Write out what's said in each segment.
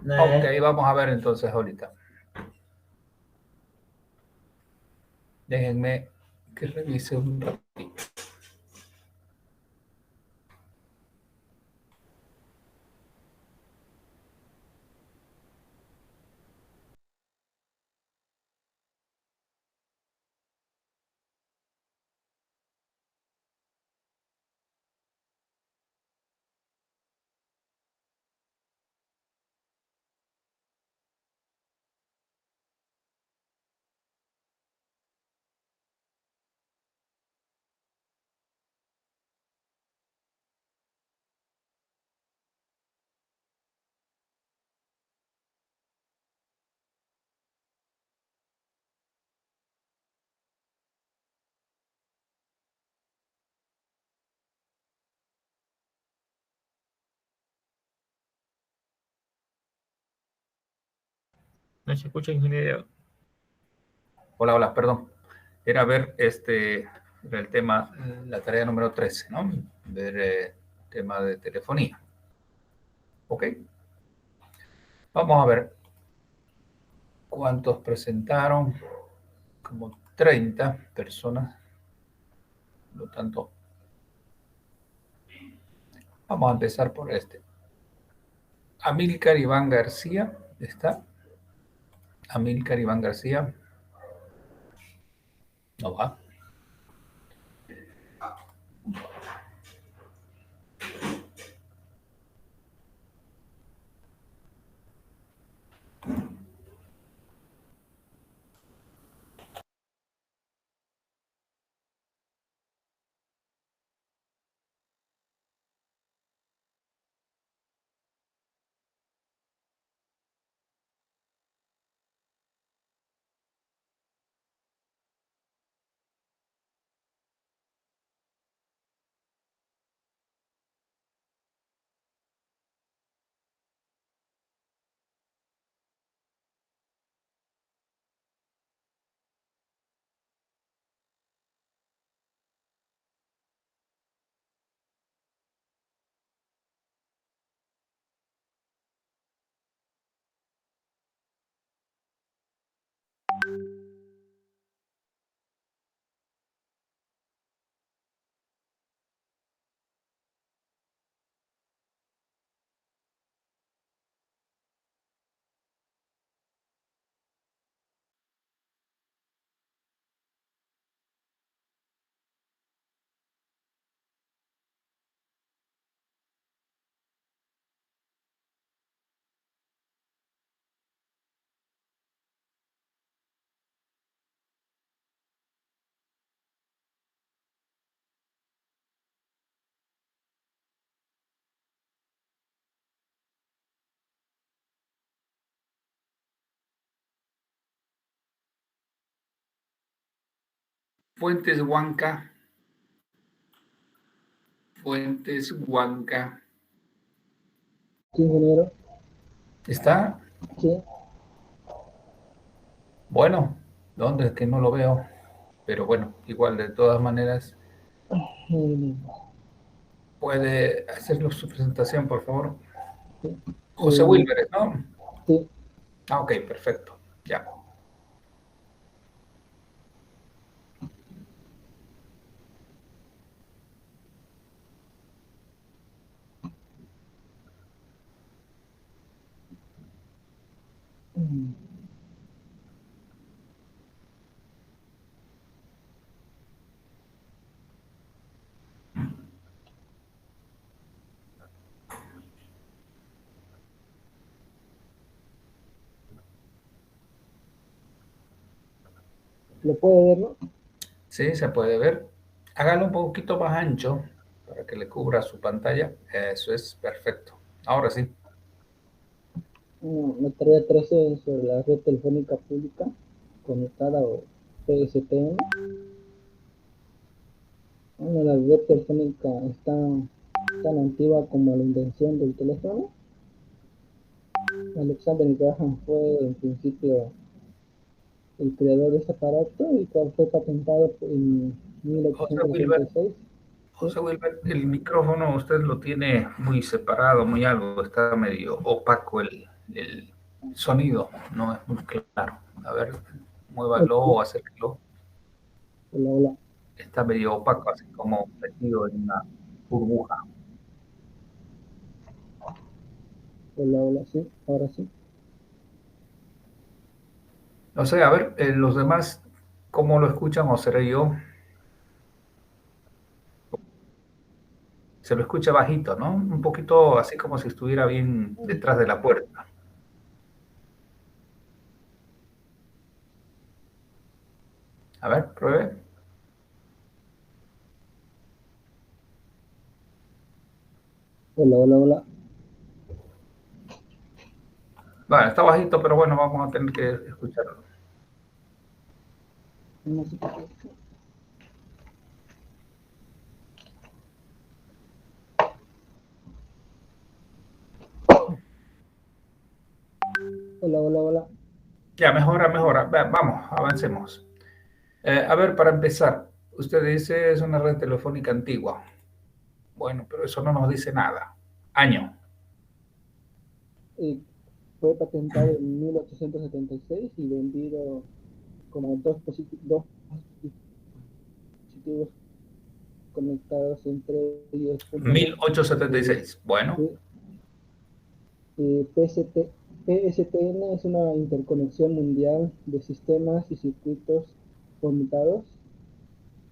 Ok, vamos a ver entonces ahorita. Déjenme que revise un ratito. No se escucha, ingeniero. Hola, hola, perdón. Era ver era el tema, la tarea número 13, ¿no? Ver tema de telefonía. Ok. Vamos a ver cuántos presentaron. Como 30 personas. Por lo tanto, vamos a empezar por este. Amílcar Iván García. ¿Está? Amílcar Iván García. No va. Fuentes Huanca. Fuentes Huanca. Sí, ingeniero. ¿Está? Sí. Bueno, ¿dónde es que no lo veo? Pero bueno, igual de todas maneras, Mm, puede hacerlo su presentación, por favor. sí. José Wilber, ¿no? Sí. Ah, ok, perfecto. Ya. Mm, ¿Lo puede ver, no? Sí, se puede ver. Hágalo un poquito más ancho para que le cubra su pantalla. Eso es perfecto. Ahora sí. La tarea 13 es sobre la red telefónica pública conectada o PSTN. Bueno, la red telefónica está tan antigua como la invención del teléfono. Alexander Graham fue en principio el creador de ese aparato y cual fue patentado en José Wilber, 1896. ¿Sí? José Wilber, el micrófono usted lo tiene muy separado, muy algo. Está medio opaco el sonido no es muy claro. A ver, muévalo o acérquelo. Hola, hola. Está medio opaco, así como metido en una burbuja. Hola, hola, sí, ahora sí. No sé, a ver, los demás, ¿cómo lo escuchan o seré yo? Se lo escucha bajito, ¿no? Un poquito así como si estuviera bien detrás de la puerta. A ver, pruebe. Hola, hola, hola. Bueno, está bajito, pero bueno, vamos a tener que escucharlo. No sé por qué. Hola, hola, hola. Ya, mejora, mejora. Vamos, avancemos. A ver, para empezar, usted dice es una red telefónica antigua. Bueno, pero eso no nos dice nada. Año. Eh, Fue patentado en 1876 y vendido como dos dispositivos conectados entre ellos puntualmente. 1876. Bueno, Sí, PST, PSTN es una interconexión mundial de sistemas y circuitos conmutados.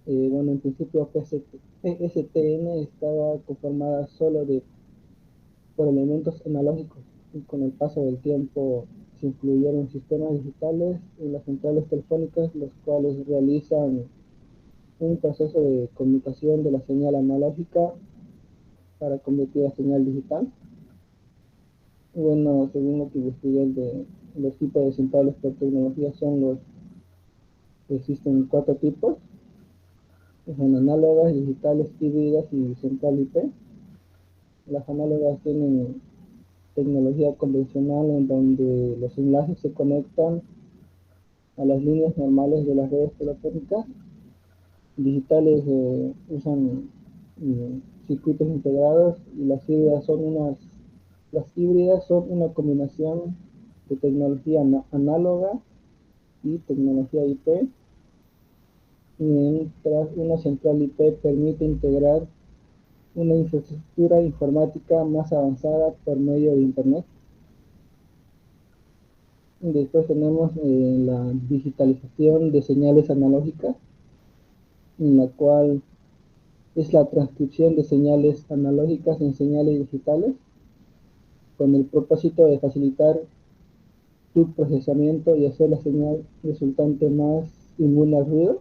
Bueno, en principio PSTN estaba conformada solo por elementos analógicos y con el paso del tiempo se incluyeron sistemas digitales en las centrales telefónicas, los cuales realizan un proceso de conmutación de la señal analógica para convertir a señal digital. Bueno, según lo que investigué de los tipos de centrales por tecnología existen cuatro tipos, son análogas, digitales, híbridas y central IP. Las análogas tienen tecnología convencional en donde los enlaces se conectan a las líneas normales de las redes telefónicas. Digitales usan circuitos integrados y las híbridas son una combinación de tecnología análoga y tecnología IP, mientras una central IP permite integrar una infraestructura informática más avanzada por medio de Internet. Después tenemos la digitalización de señales analógicas, en la cual es la transcripción de señales analógicas en señales digitales, con el propósito de facilitar su procesamiento y hacer la señal resultante más inmune al ruido,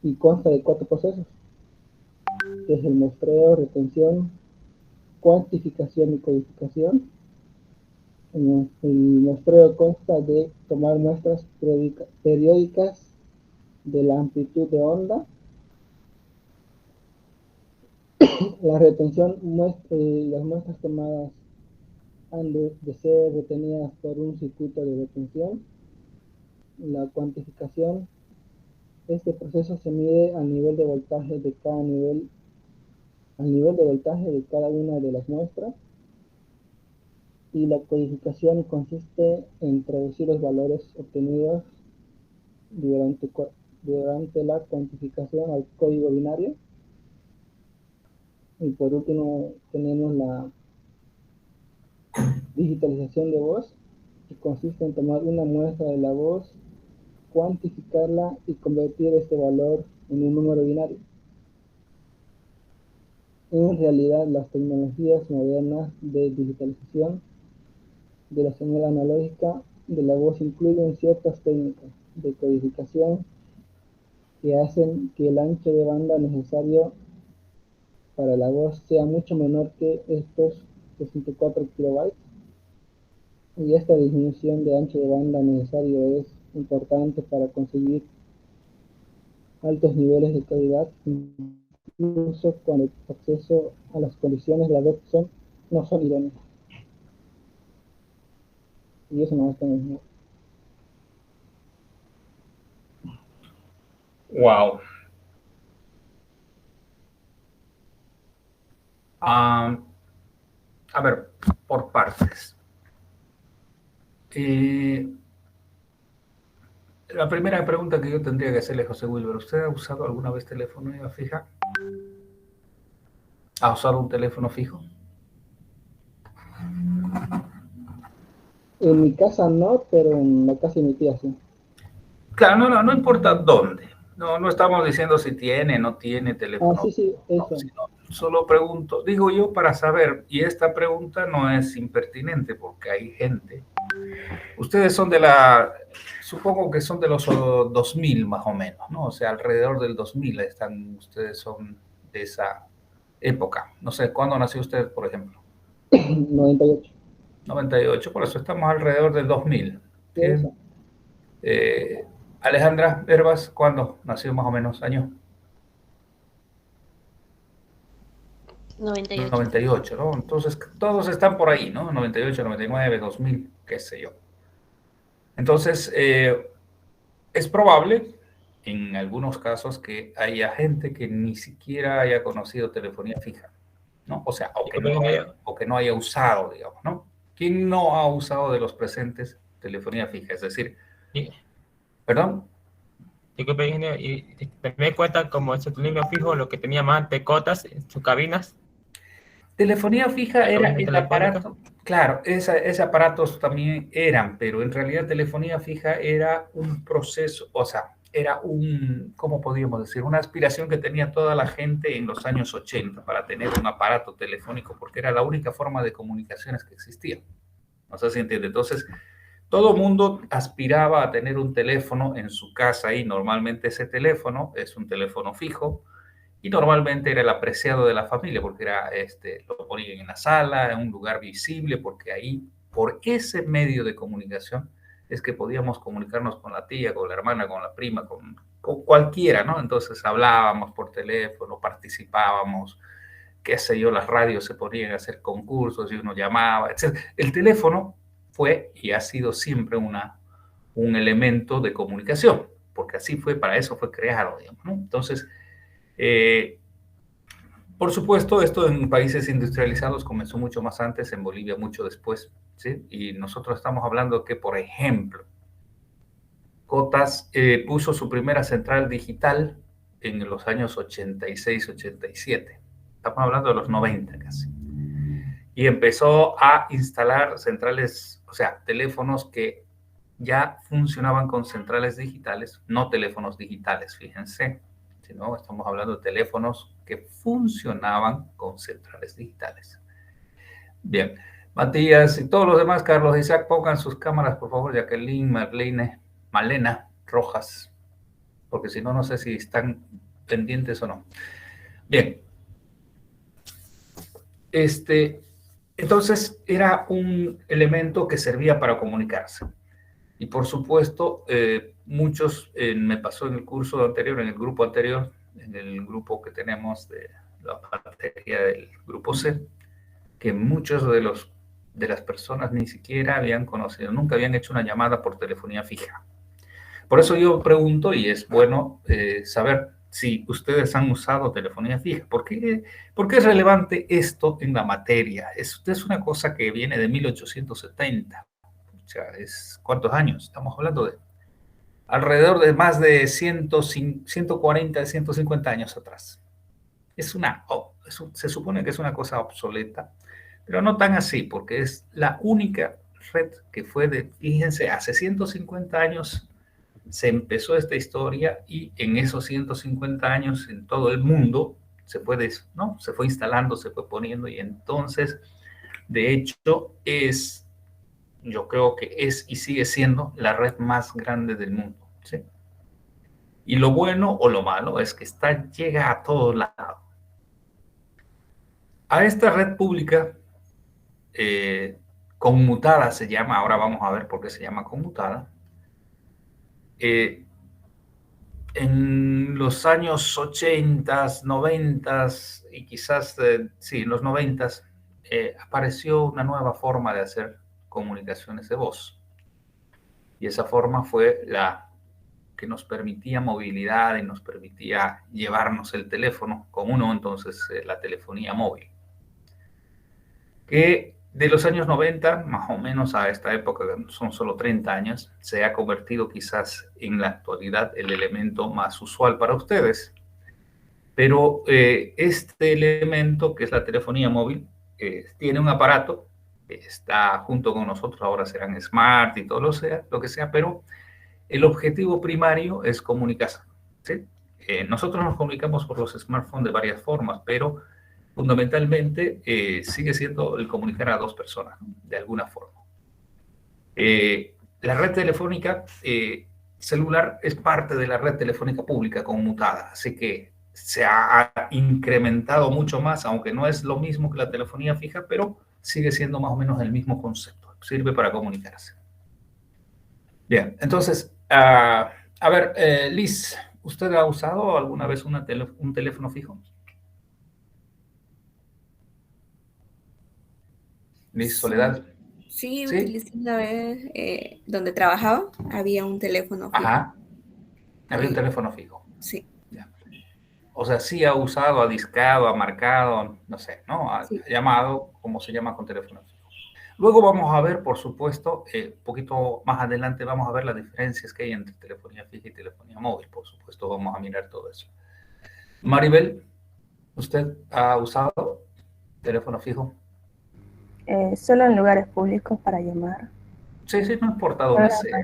y consta de cuatro procesos, que es el muestreo, retención, cuantificación y codificación. El muestreo consta de tomar muestras periódicas de la amplitud de onda. La retención, las muestras tomadas han de ser retenidas por un circuito de retención. La cuantificación, este proceso se mide al nivel de voltaje de cada una de las muestras. Y la codificación consiste en traducir los valores obtenidos durante, durante la cuantificación al código binario. Y por último tenemos la digitalización de voz, que consiste en tomar una muestra de la voz, cuantificarla y convertir este valor en un número binario. En realidad, las tecnologías modernas de digitalización de la señal analógica de la voz incluyen ciertas técnicas de codificación que hacen que el ancho de banda necesario para la voz sea mucho menor que estos 64 kilobytes. Y esta disminución de ancho de banda necesario es importante para conseguir altos niveles de calidad, incluso cuando el acceso a las condiciones de la red no son idóneas. Y eso no está en el... wow. Ah, A ver, por partes. La primera pregunta que yo tendría que hacerle a José Wilber, ¿usted ha usado alguna vez telefonía fija? ¿Ha usado un teléfono fijo? En mi casa no, pero en la casa de mi tía sí. Claro, no importa dónde. No estamos diciendo si tiene, no tiene Ah, teléfono. sí, No, eso. solo pregunto, digo yo para saber, y esta pregunta no es impertinente porque hay gente. Ustedes son supongo que son de los 2000 más o menos, ¿no? O sea, alrededor del 2000 ustedes son de esa época. No sé, ¿cuándo nació usted, por ejemplo? 98. 98, por eso estamos alrededor del 2000. Bien. Eso. Alejandra Herbas, ¿cuándo nació más o menos? ¿Año? 98. 98, ¿no? Entonces, todos están por ahí, ¿no? 98, 99, 2000, qué sé yo. Entonces, es probable, en algunos casos, que haya gente que ni siquiera haya conocido telefonía fija, ¿no? O sea, o que no haya usado, digamos, ¿no? ¿Quién no ha usado de los presentes telefonía fija? Es decir, ¿perdón? Disculpe, ingeniero, y también cuenta como ese línea fijo lo que tenía más antecotas en sus cabinas. Telefonía fija era Cabina el telefónica. aparato, claro, ese aparatos también eran, pero en realidad telefonía fija era un proceso, o sea, era ¿cómo podríamos decir? Una aspiración que tenía toda la gente en los años 80 para tener un aparato telefónico, porque era la única forma de comunicaciones que existía. No sé si entiende. Entonces, todo mundo aspiraba a tener un teléfono en su casa y normalmente ese teléfono es un teléfono fijo y normalmente era el apreciado de la familia porque lo ponían en la sala, en un lugar visible, porque ahí, por ese medio de comunicación, es que podíamos comunicarnos con la tía, con la hermana, con la prima, con cualquiera, ¿no? Entonces hablábamos por teléfono, participábamos, qué sé yo, las radios se ponían a hacer concursos y uno llamaba, etc. El teléfono fue y ha sido siempre un elemento de comunicación, porque así fue, para eso fue creado, digamos, ¿no? Entonces, por supuesto, esto en países industrializados comenzó mucho más antes, en Bolivia mucho después, ¿sí? Y nosotros estamos hablando que, por ejemplo, Cotas puso su primera central digital en los años 86, 87. Estamos hablando de los 90 casi. Y empezó a instalar centrales, o sea, teléfonos que ya funcionaban con centrales digitales, no teléfonos digitales, fíjense, sino estamos hablando de teléfonos que funcionaban con centrales digitales. Bien, Matías y todos los demás, Carlos, Isaac, pongan sus cámaras, por favor, Jacqueline, Marlene, Malena, Rojas, porque si no, no sé si están pendientes o no. Bien. Entonces, era un elemento que servía para comunicarse. Y por supuesto, me pasó en el curso anterior, en el grupo anterior, en el grupo que tenemos de la materia del grupo C, que muchos de las personas ni siquiera habían conocido, nunca habían hecho una llamada por telefonía fija. Por eso yo pregunto, y es bueno saber si ustedes han usado telefonía fija. ¿Por qué es relevante esto en la materia? Es una cosa que viene de 1870. O sea, ¿cuántos años? Estamos hablando de alrededor de más de 140, 150 años atrás. Se supone que es una cosa obsoleta, pero no tan así, porque es la única red que fíjense, hace 150 años se empezó esta historia y en esos 150 años en todo el mundo se fue instalando, se fue poniendo y entonces, de hecho, yo creo que es y sigue siendo la red más grande del mundo, ¿sí? Y lo bueno o lo malo es que llega a todos lados. A esta red pública, conmutada se llama, ahora vamos a ver por qué se llama conmutada, en los años 80, 90 y quizás, sí, en los 90 apareció una nueva forma de hacer comunicaciones de voz. Y esa forma fue la que nos permitía movilidad y nos permitía llevarnos el teléfono con uno, entonces la telefonía móvil. que de los años 90, más o menos a esta época, son solo 30 años, se ha convertido quizás en la actualidad el elemento más usual para ustedes. Pero este elemento, que es la telefonía móvil, tiene un aparato que está junto con nosotros, ahora serán smart y todo lo que sea, pero el objetivo primario es comunicarse, ¿sí? Nosotros nos comunicamos por los smartphones de varias formas, pero fundamentalmente sigue siendo el comunicar a dos personas, ¿no? De alguna forma. La red telefónica celular es parte de la red telefónica pública conmutada, así que se ha incrementado mucho más, aunque no es lo mismo que la telefonía fija, pero sigue siendo más o menos el mismo concepto, sirve para comunicarse. Bien, entonces, a ver, Liz, ¿usted ha usado alguna vez un teléfono fijo? Liz, Soledad. Sí, ¿Sí? utilicé una vez donde trabajaba, había un teléfono fijo. Ajá, había un Y teléfono fijo. sí, Ya. O sea, sí ha usado, ha discado, ha marcado, no sé, ¿no? Ha sí. llamado, como se llama con teléfono fijo. Luego vamos a ver, por supuesto, un poquito más adelante vamos a ver las diferencias que hay entre telefonía fija y telefonía móvil. Por supuesto, vamos a mirar todo eso. Maribel, ¿usted ha usado teléfono fijo? Solo en lugares públicos para llamar. Sí, sí, no importa dónde sea.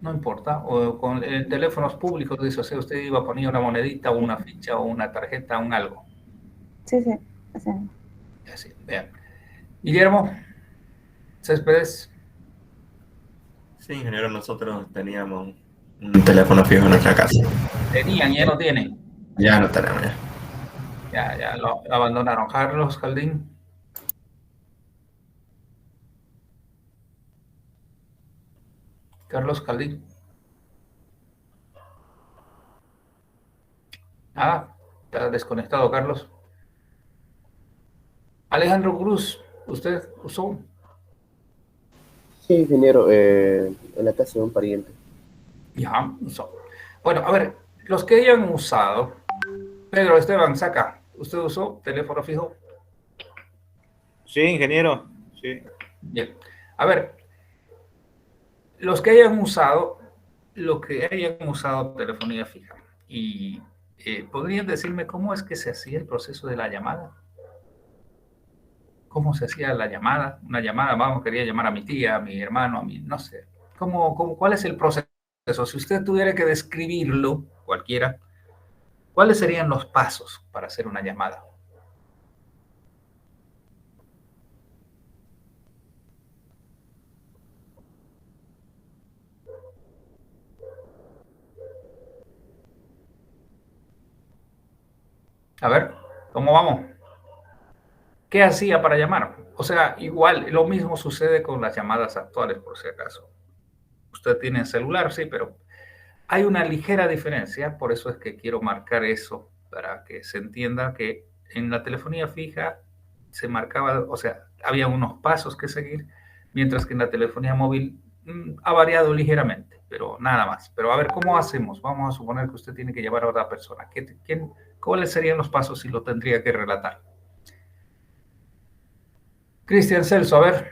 No importa. O con teléfonos públicos, dice, o sea, usted iba a poner una monedita o una ficha o una tarjeta, un algo. Sí, sí, así. Así, vean. Guillermo Céspedes. Sí, ingeniero, nosotros teníamos un teléfono fijo en nuestra casa. Tenían, ya no tienen. Ya no tenemos. Ya lo abandonaron. Carlos Caldín. Carlos Caldín. Está desconectado, Carlos. Alejandro Cruz, ¿usted usó? Sí, ingeniero, en la casa de un pariente. Ya, usó. Bueno, a ver, los que hayan usado, Pedro Esteban, saca, ¿usted usó teléfono fijo? Sí, ingeniero, sí. Bien. A ver, los que hayan usado telefonía fija y ¿podrían decirme cómo es que se hacía el proceso de la llamada? ¿Cómo se hacía la llamada? Una llamada, vamos, quería llamar a mi tía, a mi hermano, a mi, no sé. ¿Cuál es el proceso? Si usted tuviera que describirlo, cualquiera, ¿cuáles serían los pasos para hacer una llamada? A ver, ¿cómo vamos? ¿Qué hacía para llamar? O sea, igual, lo mismo sucede con las llamadas actuales, por si acaso. Usted tiene celular, sí, pero hay una ligera diferencia, por eso es que quiero marcar eso, para que se entienda que en la telefonía fija se marcaba, o sea, había unos pasos que seguir, mientras que en la telefonía móvil ha variado ligeramente, pero nada más. Pero a ver, ¿cómo hacemos? Vamos a suponer que usted tiene que llevar a otra persona. ¿Cuáles serían los pasos si lo tendría que relatar? Cristian Celso, a ver.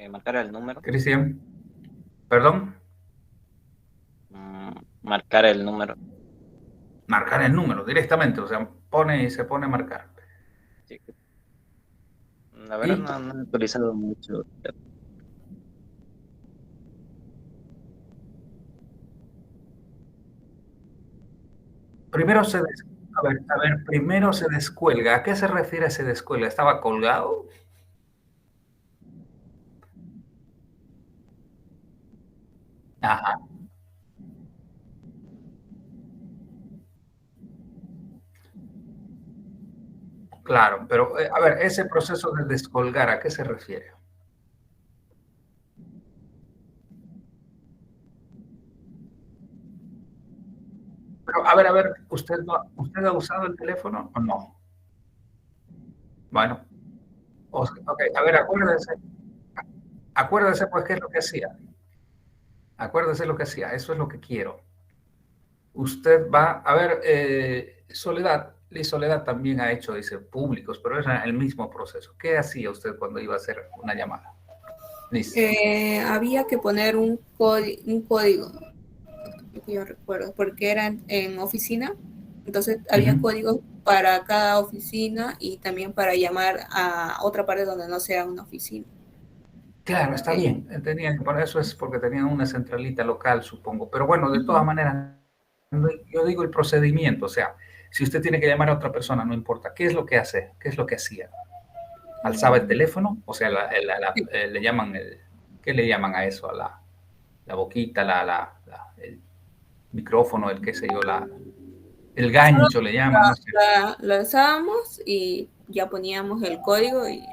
Marcar el número. Cristian, perdón. Marcar el número. Marcar el número directamente, o sea, se pone a marcar. Sí. La verdad no he utilizado mucho. Primero primero se descuelga. ¿A qué se refiere se descuelga? ¿Estaba colgado? Ajá, claro, pero a ver, ese proceso de descolgar, ¿a qué se refiere? Pero a ver, ¿usted ha usado el teléfono o no? Bueno, ok, a ver, acuérdese pues qué es lo que hacía. Acuérdese lo que hacía, eso es lo que quiero. usted va, a ver, Soledad, Liz Soledad también ha hecho, dice, públicos, pero era el mismo proceso. ¿Qué hacía usted cuando iba a hacer una llamada? Liz. Había que poner un código, lo que yo recuerdo, porque era en oficina, entonces había códigos para cada oficina y también para llamar a otra parte donde no sea una oficina. Claro, está bien. Tenían que poner eso es porque tenían una centralita local, supongo. Pero bueno, de todas maneras, yo digo el procedimiento. O sea, si usted tiene que llamar a otra persona, no importa. ¿Qué es lo que hace? ¿Qué es lo que hacía? ¿Alzaba el teléfono? O sea, le llaman ¿qué le llaman a eso? A la boquita, el micrófono, el qué sé yo, el gancho le llaman, no sé. Lo alzábamos y ya poníamos el código y...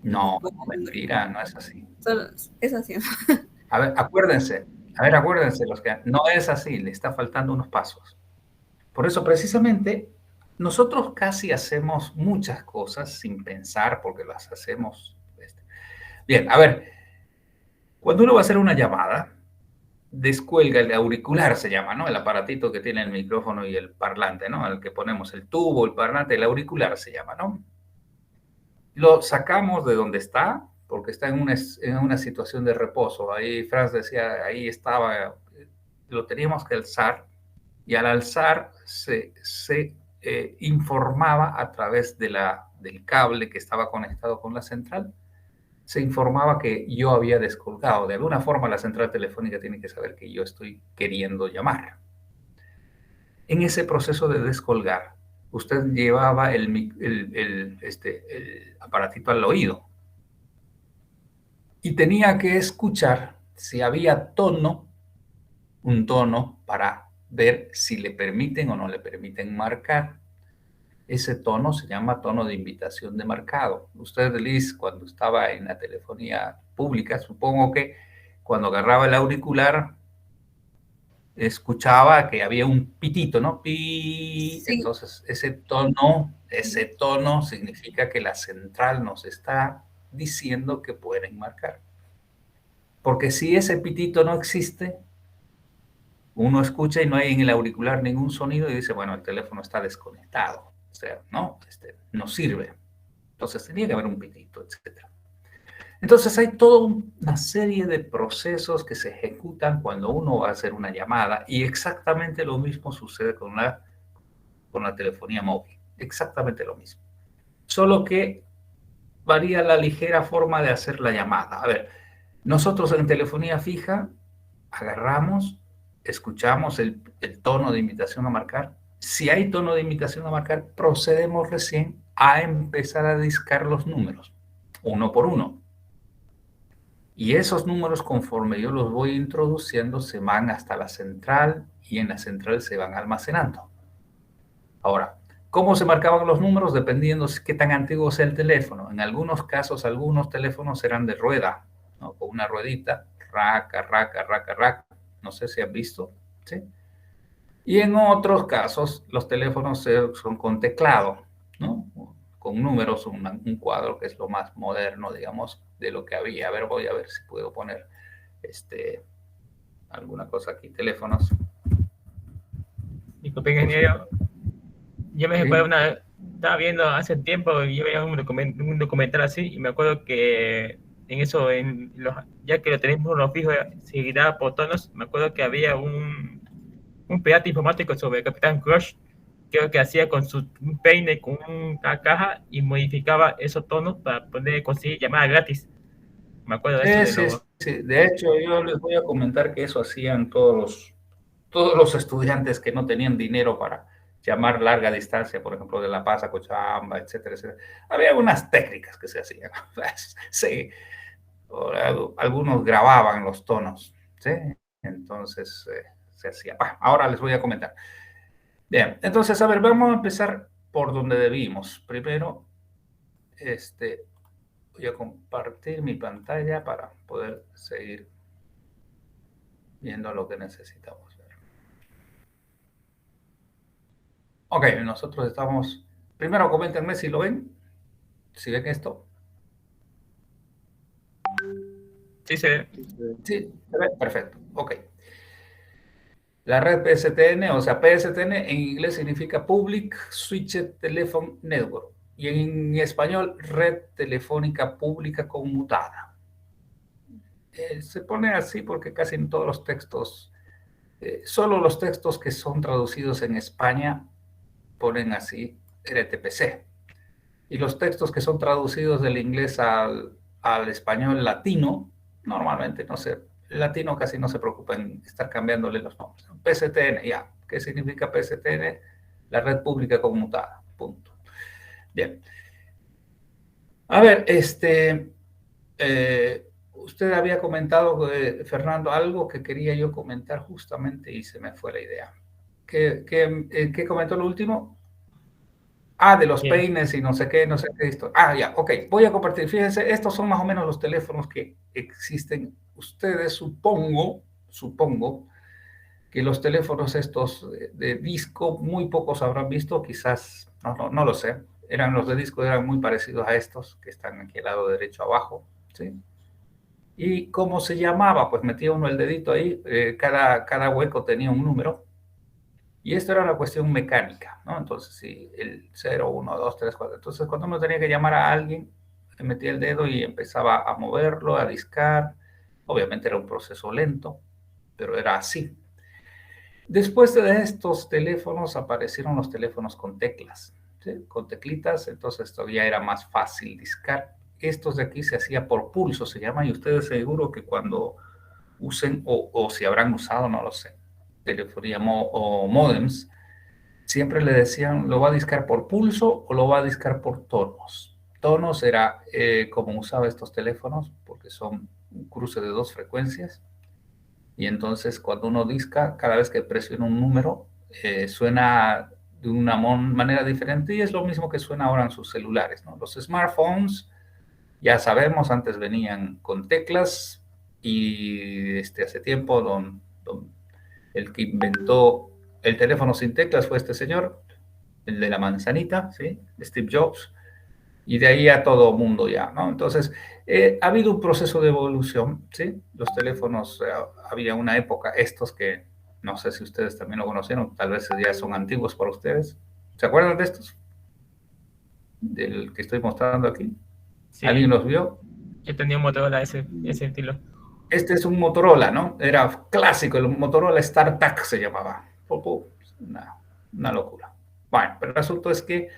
No, mentira, no es así. Solo, es así. A ver, acuérdense los que no es así, le está faltando unos pasos. Por eso, precisamente, nosotros casi hacemos muchas cosas sin pensar porque las hacemos. Bien, a ver, cuando uno va a hacer una llamada, descuelga el auricular, se llama, ¿no? El aparatito que tiene el micrófono y el parlante, ¿no? El que ponemos el tubo, el parlante, el auricular se llama, ¿no? Lo sacamos de donde está, porque está en una situación de reposo. Ahí Franz decía, ahí estaba, lo teníamos que alzar, y al alzar se informaba a través del cable que estaba conectado con la central, se informaba que yo había descolgado. De alguna forma la central telefónica tiene que saber que yo estoy queriendo llamar. En ese proceso de descolgar, usted llevaba el aparatito al oído y tenía que escuchar si había un tono para ver si le permiten o no le permiten marcar. Ese tono se llama tono de invitación de marcado. Usted, Liz, cuando estaba en la telefonía pública, supongo que cuando agarraba el auricular, escuchaba que había un pitito, ¿no? Pi. Sí. Entonces, ese tono significa que la central nos está diciendo que pueden marcar. Porque si ese pitito no existe, uno escucha y no hay en el auricular ningún sonido y dice, bueno, el teléfono está desconectado. O sea, no, no sirve. Entonces tenía que haber un pitito, etc. Entonces hay toda una serie de procesos que se ejecutan cuando uno va a hacer una llamada y exactamente lo mismo sucede con la telefonía móvil. Exactamente lo mismo. Solo que varía la ligera forma de hacer la llamada. A ver, nosotros en telefonía fija agarramos, escuchamos el tono de invitación a marcar. Si hay tono de invitación a marcar, procedemos recién a empezar a discar los números, uno por uno. Y esos números, conforme yo los voy introduciendo, se van hasta la central y en la central se van almacenando. Ahora, ¿cómo se marcaban los números? Dependiendo de qué tan antiguo sea el teléfono. En algunos casos, algunos teléfonos eran de rueda, ¿no? Con una ruedita, raca, raca, raca, raca. No sé si han visto, ¿sí? Y en otros casos, los teléfonos son con teclado, ¿no? Con números, un cuadro que es lo más moderno, digamos, de lo que había. A ver, voy a ver si puedo poner alguna cosa aquí. Teléfonos. Disculpe, ingeniero. Yo me recuerdo estaba viendo hace tiempo, yo veía un documental así, y me acuerdo que en eso, ya que lo tenemos uno fijo, seguirá por tonos, me acuerdo que había un pirata informático sobre Capitán Crush, creo que hacía con un peine, con una caja, y modificaba esos tonos para poder conseguir llamadas gratis. Me acuerdo de eso. Sí. De hecho, yo les voy a comentar que eso hacían todos los estudiantes que no tenían dinero para llamar larga distancia, por ejemplo, de La Paz a Cochabamba, etcétera, etcétera. Había unas técnicas que se hacían. Sí. Algunos grababan los tonos, ¿sí? Entonces se hacía. Ahora les voy a comentar. Bien, entonces, a ver, vamos a empezar por donde debimos. Primero, voy a compartir mi pantalla para poder seguir viendo lo que necesitamos ver. Ok, nosotros estamos... Primero, coméntenme si lo ven. Si ven esto. Sí, se ve. Sí, se ve. Perfecto. Ok. La red PSTN, o sea, PSTN en inglés significa Public Switched Telephone Network y en español Red Telefónica Pública Conmutada. Se pone así porque casi en todos los textos, solo los textos que son traducidos en España ponen así RTPC. Y los textos que son traducidos del inglés al español latino, normalmente no sé, el latino casi no se preocupa en estar cambiándole los nombres. PSTN, ya. ¿Qué significa PSTN? La red pública conmutada. Punto. Bien. A ver, usted había comentado, Fernando, algo que quería yo comentar justamente y se me fue la idea. ¿Qué comentó lo último? Ah, de los peines y no sé qué esto. Ah, ya, ok. Voy a compartir. Fíjense, estos son más o menos los teléfonos que existen. Ustedes supongo que los teléfonos estos de disco, muy pocos habrán visto, quizás, no lo sé. Los de disco eran muy parecidos a estos que están aquí al lado derecho abajo, ¿sí? ¿Y cómo se llamaba? Pues metía uno el dedito ahí, cada hueco tenía un número. Y esto era una cuestión mecánica, ¿no? Entonces, sí, el 0, 1, 2, 3, 4. Entonces, cuando uno tenía que llamar a alguien, le metía el dedo y empezaba a moverlo, a discar. Obviamente era un proceso lento, pero era así. Después de estos teléfonos aparecieron los teléfonos con teclas, ¿sí? Con teclitas, entonces todavía era más fácil discar. Estos de aquí se hacía por pulso, se llama, y ustedes seguro que cuando usen, o si habrán usado, no lo sé, telefonía o modems, siempre le decían, ¿lo va a discar por pulso o lo va a discar por tonos? Tonos era como usaba estos teléfonos, porque son un cruce de 2 frecuencias, y entonces cuando uno disca, cada vez que presiona un número, suena de una manera diferente, y es lo mismo que suena ahora en sus celulares, ¿no? Los smartphones, ya sabemos, antes venían con teclas, y hace tiempo el que inventó el teléfono sin teclas fue este señor, el de la manzanita, ¿sí? Steve Jobs, y de ahí a todo mundo ya, ¿no? Entonces, ha habido un proceso de evolución, ¿sí? Los teléfonos, había una época, estos que no sé si ustedes también lo conocieron, tal vez ya son antiguos para ustedes. ¿Se acuerdan de estos? Del que estoy mostrando aquí. Sí. ¿Alguien los vio? Yo tenía un Motorola ese estilo. Este es un Motorola, ¿no? Era clásico, el Motorola StarTAC se llamaba. Una locura. Bueno, pero el asunto es que,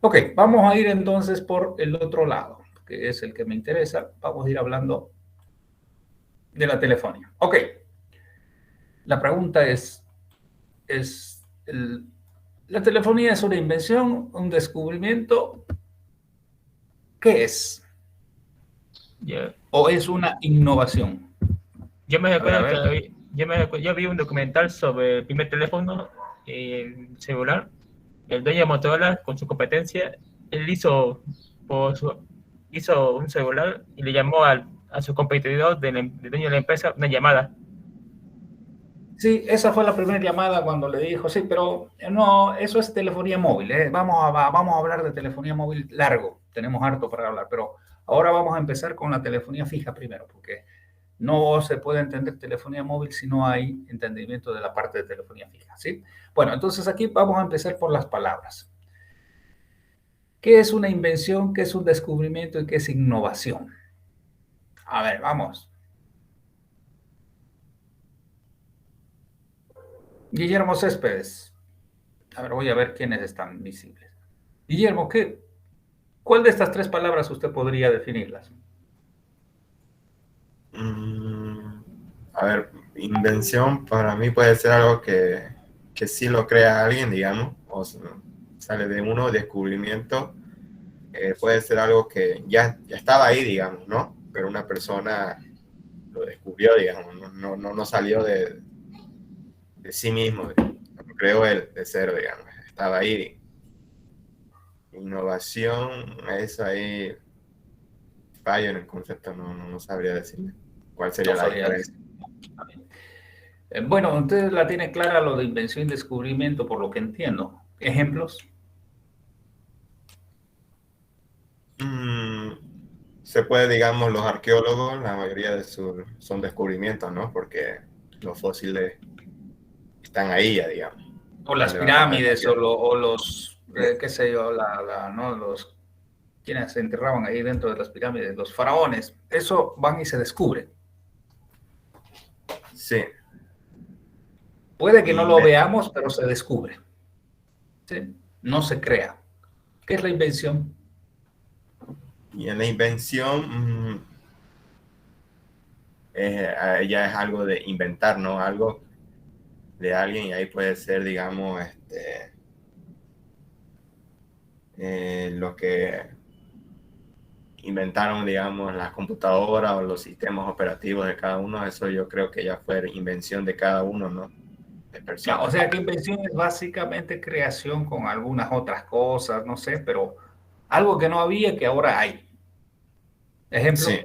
ok, vamos a ir entonces por el otro lado, que es el que me interesa. Vamos a ir hablando de la telefonía. Ok. La pregunta es ¿la telefonía es una invención, un descubrimiento? ¿Qué es? ¿O es una innovación? Yo me recuerdo que yo vi un documental sobre el primer teléfono celular. El dueño de Motorola, con su competencia, él hizo un celular y le llamó a su competidor del dueño de la empresa una llamada. Sí, esa fue la primera llamada cuando le dijo, sí, pero no, eso es telefonía móvil, ¿eh? Vamos a hablar de telefonía móvil largo, tenemos harto para hablar, pero ahora vamos a empezar con la telefonía fija primero, porque no se puede entender telefonía móvil si no hay entendimiento de la parte de telefonía fija, ¿sí? Bueno, entonces aquí vamos a empezar por las palabras. ¿Qué es una invención? ¿Qué es un descubrimiento? ¿Y qué es innovación? A ver, vamos. Guillermo Céspedes. A ver, voy a ver quiénes están visibles. Guillermo, ¿cuál de estas 3 palabras usted podría definirlas? A ver, invención para mí puede ser algo que sí lo crea alguien, digamos, o sale de uno, descubrimiento, puede ser algo que ya estaba ahí, digamos, ¿no? Pero una persona lo descubrió, digamos, no salió de sí mismo, lo creó él de cero, digamos, estaba ahí. Innovación, eso ahí fallo en el concepto, no sabría decirle cuál sería la diferencia. Bueno, usted la tiene clara lo de invención y descubrimiento, por lo que entiendo. ¿Ejemplos? Se puede, digamos, los arqueólogos, la mayoría de son descubrimientos, ¿no? Porque los fósiles están ahí ya, digamos. O las Donde van a pirámides, estar. o los, qué sé yo, ¿no? Los quienes se enterraban ahí dentro de las pirámides, los faraones. Eso van y se descubre. Sí. Puede que no Y, lo veamos, pero se descubre. ¿Sí? No se crea. ¿Qué es la invención? y en la invención ya es algo de inventar, ¿no? Algo de alguien, y ahí puede ser, digamos, lo que inventaron, digamos, las computadoras o los sistemas operativos de cada uno. Eso yo creo que ya fue invención de cada uno, ¿no? De Ya, personas. o sea que invención es básicamente creación con algunas otras cosas, no sé, pero algo que no había que ahora hay. Ejemplo. Sí.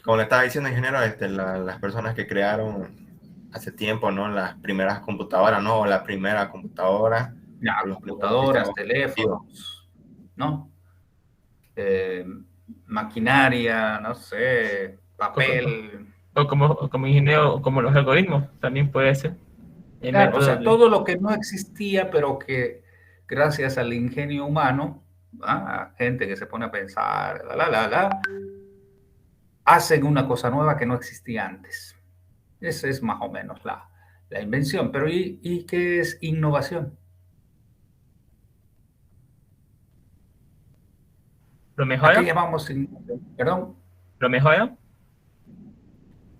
Como le estaba diciendo, ingeniero, las personas que crearon hace tiempo, ¿no? Las primeras computadoras, ¿no? O la primera computadora. Ya, O los primeros computadoras, sistemas operativos. teléfonos, ¿no? Maquinaria, no sé, papel. O como ingeniero, o como los algoritmos, también puede ser. El Claro, o método sea, todo lo que no existía, pero que gracias al ingenio humano, gente que se pone a pensar, hacen una cosa nueva que no existía antes. Esa es más o menos la invención. Pero ¿y qué es innovación? ¿Lo ¿A qué mejora? llamamos innovación? Perdón. ¿Lo mejora?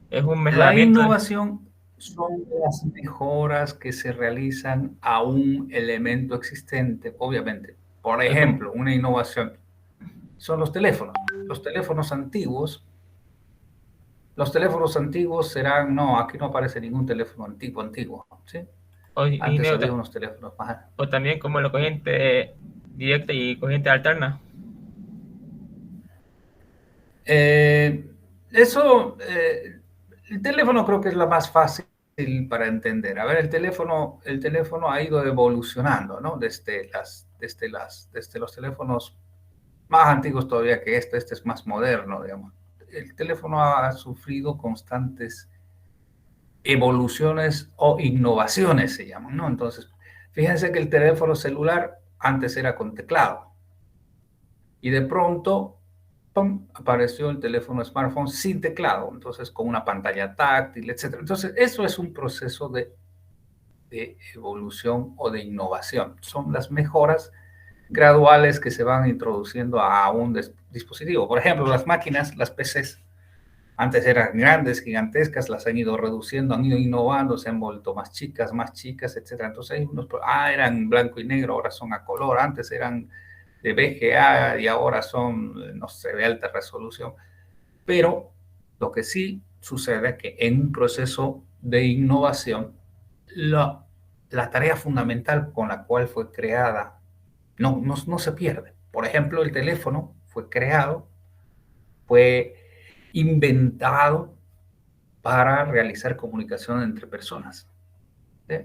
Es un La mejoramiento. innovación son las mejoras que se realizan a un elemento existente, obviamente. Por Es como, ejemplo, una innovación son los teléfonos. Los teléfonos antiguos, serán, no, aquí no aparece ningún teléfono antiguo, ¿sí? Antes había unos teléfonos más. O también como la corriente directa y corriente alterna. Eso, el teléfono creo que es la más fácil para entender. A ver, el teléfono ha ido evolucionando, ¿no? Desde los teléfonos más antiguos todavía que este es más moderno, digamos. El teléfono ha sufrido constantes evoluciones o innovaciones, se llaman, ¿no? Entonces, fíjense que el teléfono celular antes era con teclado y de pronto ¡pum!, apareció el teléfono smartphone sin teclado, entonces con una pantalla táctil, etc. Entonces, eso es un proceso de evolución o de innovación. Son las mejoras graduales que se van introduciendo a un dispositivo. Por ejemplo, las máquinas, las PCs, antes eran grandes, gigantescas, las han ido reduciendo, han ido innovando, se han vuelto más chicas, etc. Entonces hay unos, eran blanco y negro, ahora son a color, antes eran de VGA y ahora son, no sé, de alta resolución. Pero lo que sí sucede es que en un proceso de innovación, la tarea fundamental con la cual fue creada no se pierde. Por ejemplo, el teléfono fue creado, fue inventado para realizar comunicación entre personas. ¿Sí?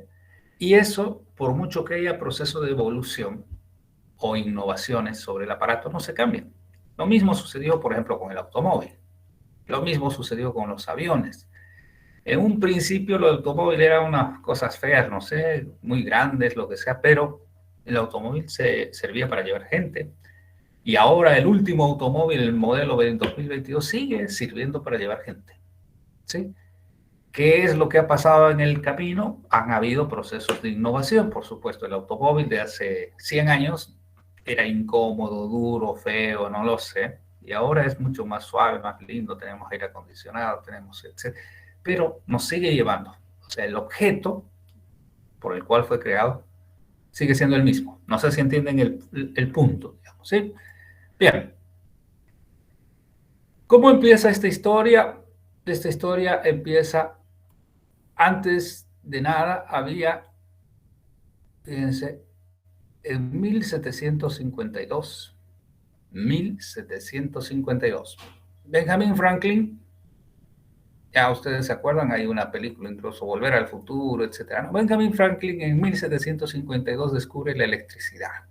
Y eso, por mucho que haya proceso de evolución o innovaciones sobre el aparato, no se cambian. Lo mismo sucedió, por ejemplo, con el automóvil. Lo mismo sucedió con los aviones. En un principio el automóvil era unas cosas feas, no sé, muy grandes, lo que sea, pero el automóvil se servía para llevar gente. Y ahora el último automóvil, el modelo del 2022, sigue sirviendo para llevar gente. ¿Sí? ¿Qué es lo que ha pasado en el camino? Han habido procesos de innovación, por supuesto. El automóvil de hace 100 años era incómodo, duro, feo, no lo sé. Y ahora es mucho más suave, más lindo, tenemos aire acondicionado, tenemos, etc. Pero nos sigue llevando. O sea, el objeto por el cual fue creado sigue siendo el mismo. No sé si entienden el punto, digamos, ¿sí? Bien. ¿Cómo empieza esta historia? Esta historia empieza, antes de nada, había, fíjense, en 1752, Benjamin Franklin, ya ustedes se acuerdan, hay una película incluso, Volver al Futuro, etc. ¿No? Benjamin Franklin en 1752 descubre la electricidad.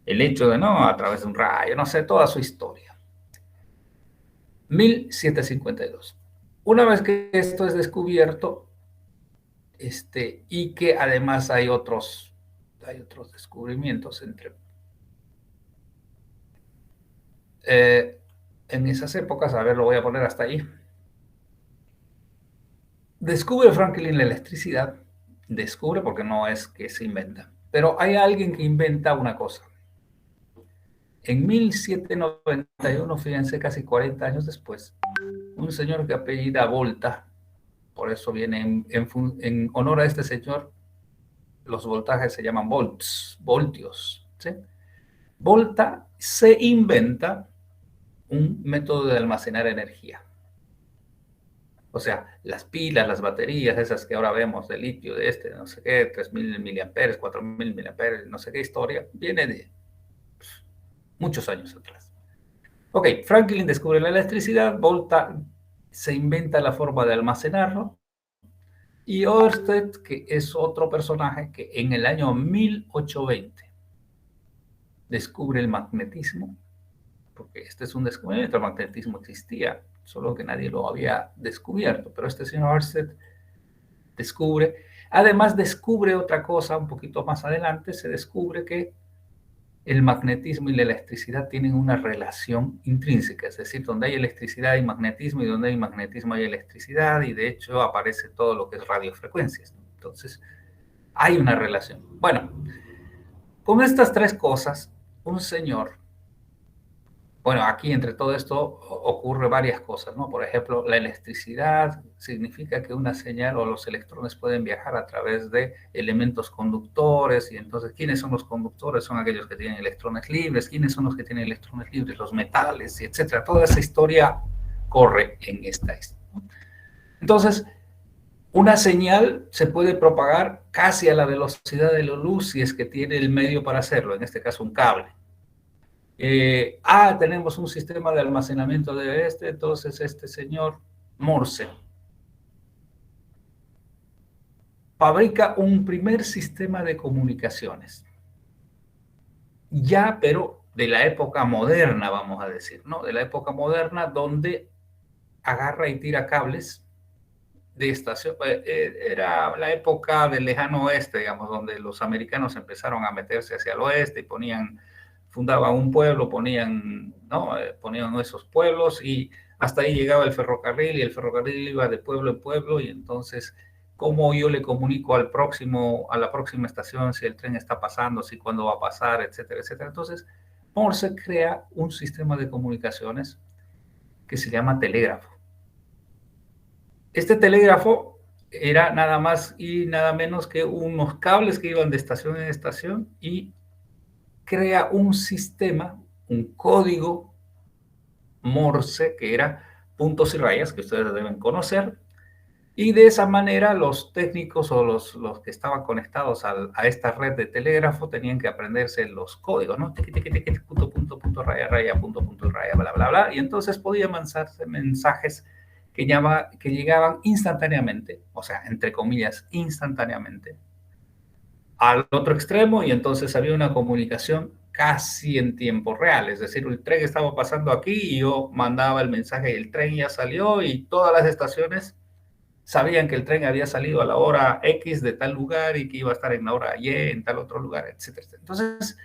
El hecho de, no, a través de un rayo, no sé, toda su historia. 1752. Una vez que esto es descubierto, y que además hay otros descubrimientos en esas épocas, a ver, lo voy a poner hasta ahí. Descubre Franklin la electricidad, descubre porque no es que se inventa, pero hay alguien que inventa una cosa. En 1791, fíjense, casi 40 años después, un señor que apellida Volta, por eso viene en honor a este señor, los voltajes se llaman volts, voltios, ¿sí? Volta se inventa un método de almacenar energía. O sea, las pilas, las baterías, esas que ahora vemos de litio, de no sé qué, 3.000 miliamperes, 4.000 miliamperes, no sé qué historia, viene de muchos años atrás. Ok, Franklin descubre la electricidad, Volta se inventa la forma de almacenarlo, y Ørsted, que es otro personaje que en el año 1820 descubre el magnetismo, porque este es un descubrimiento, el magnetismo existía, solo que nadie lo había descubierto, pero este señor Ørsted descubre, además descubre otra cosa un poquito más adelante, se descubre que el magnetismo y la electricidad tienen una relación intrínseca, es decir, donde hay electricidad hay magnetismo y donde hay magnetismo hay electricidad, y de hecho aparece todo lo que es radiofrecuencias, ¿no? Entonces, hay una relación. Bueno, con estas tres cosas, un señor, bueno, aquí entre todo esto ocurre varias cosas, ¿no? Por ejemplo, la electricidad significa que una señal o los electrones pueden viajar a través de elementos conductores, y entonces, ¿quiénes son los conductores? Son aquellos que tienen electrones libres. ¿Quiénes son los que tienen electrones libres? Los metales, etcétera. Toda esa historia corre en esta. Entonces, una señal se puede propagar casi a la velocidad de la luz si es que tiene el medio para hacerlo, en este caso un cable. Tenemos un sistema de almacenamiento de entonces este señor Morse fabrica un primer sistema de comunicaciones, ya pero de la época moderna, vamos a decir, ¿no? De la época moderna, donde agarra y tira cables de estación. Era la época del lejano oeste, digamos, donde los americanos empezaron a meterse hacia el oeste y fundaban un pueblo, ponían esos pueblos, y hasta ahí llegaba el ferrocarril, y el ferrocarril iba de pueblo en pueblo, y entonces, ¿cómo yo le comunico a la próxima estación si el tren está pasando, si cuándo va a pasar, etcétera, etcétera? Entonces, Morse crea un sistema de comunicaciones que se llama telégrafo. Este telégrafo era nada más y nada menos que unos cables que iban de estación en estación, y crea un sistema, un código Morse, que era puntos y rayas, que ustedes deben conocer, y de esa manera los técnicos o los que estaban conectados a esta red de telégrafo tenían que aprenderse los códigos, ¿no? Punto, punto, punto, raya, raya, punto, punto, raya, bla, bla, bla, y entonces podían lanzarse mensajes que llegaban instantáneamente, o sea, entre comillas, instantáneamente, al otro extremo, y entonces había una comunicación casi en tiempo real, es decir, el tren estaba pasando aquí y yo mandaba el mensaje y el tren ya salió, y todas las estaciones sabían que el tren había salido a la hora X de tal lugar y que iba a estar en la hora Y en tal otro lugar, etcétera. Entonces,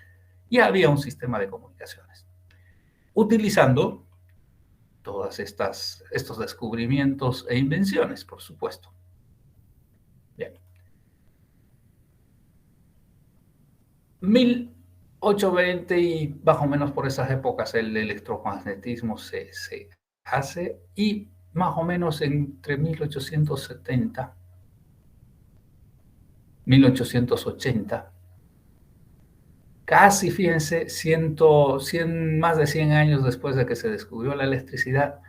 ya había un sistema de comunicaciones. Utilizando todas estos descubrimientos e invenciones, por supuesto. Bien. 1820 y más o menos por esas épocas el electromagnetismo se hace, y más o menos entre 1870 1880, casi, fíjense, más de 100 años después de que se descubrió la electricidad,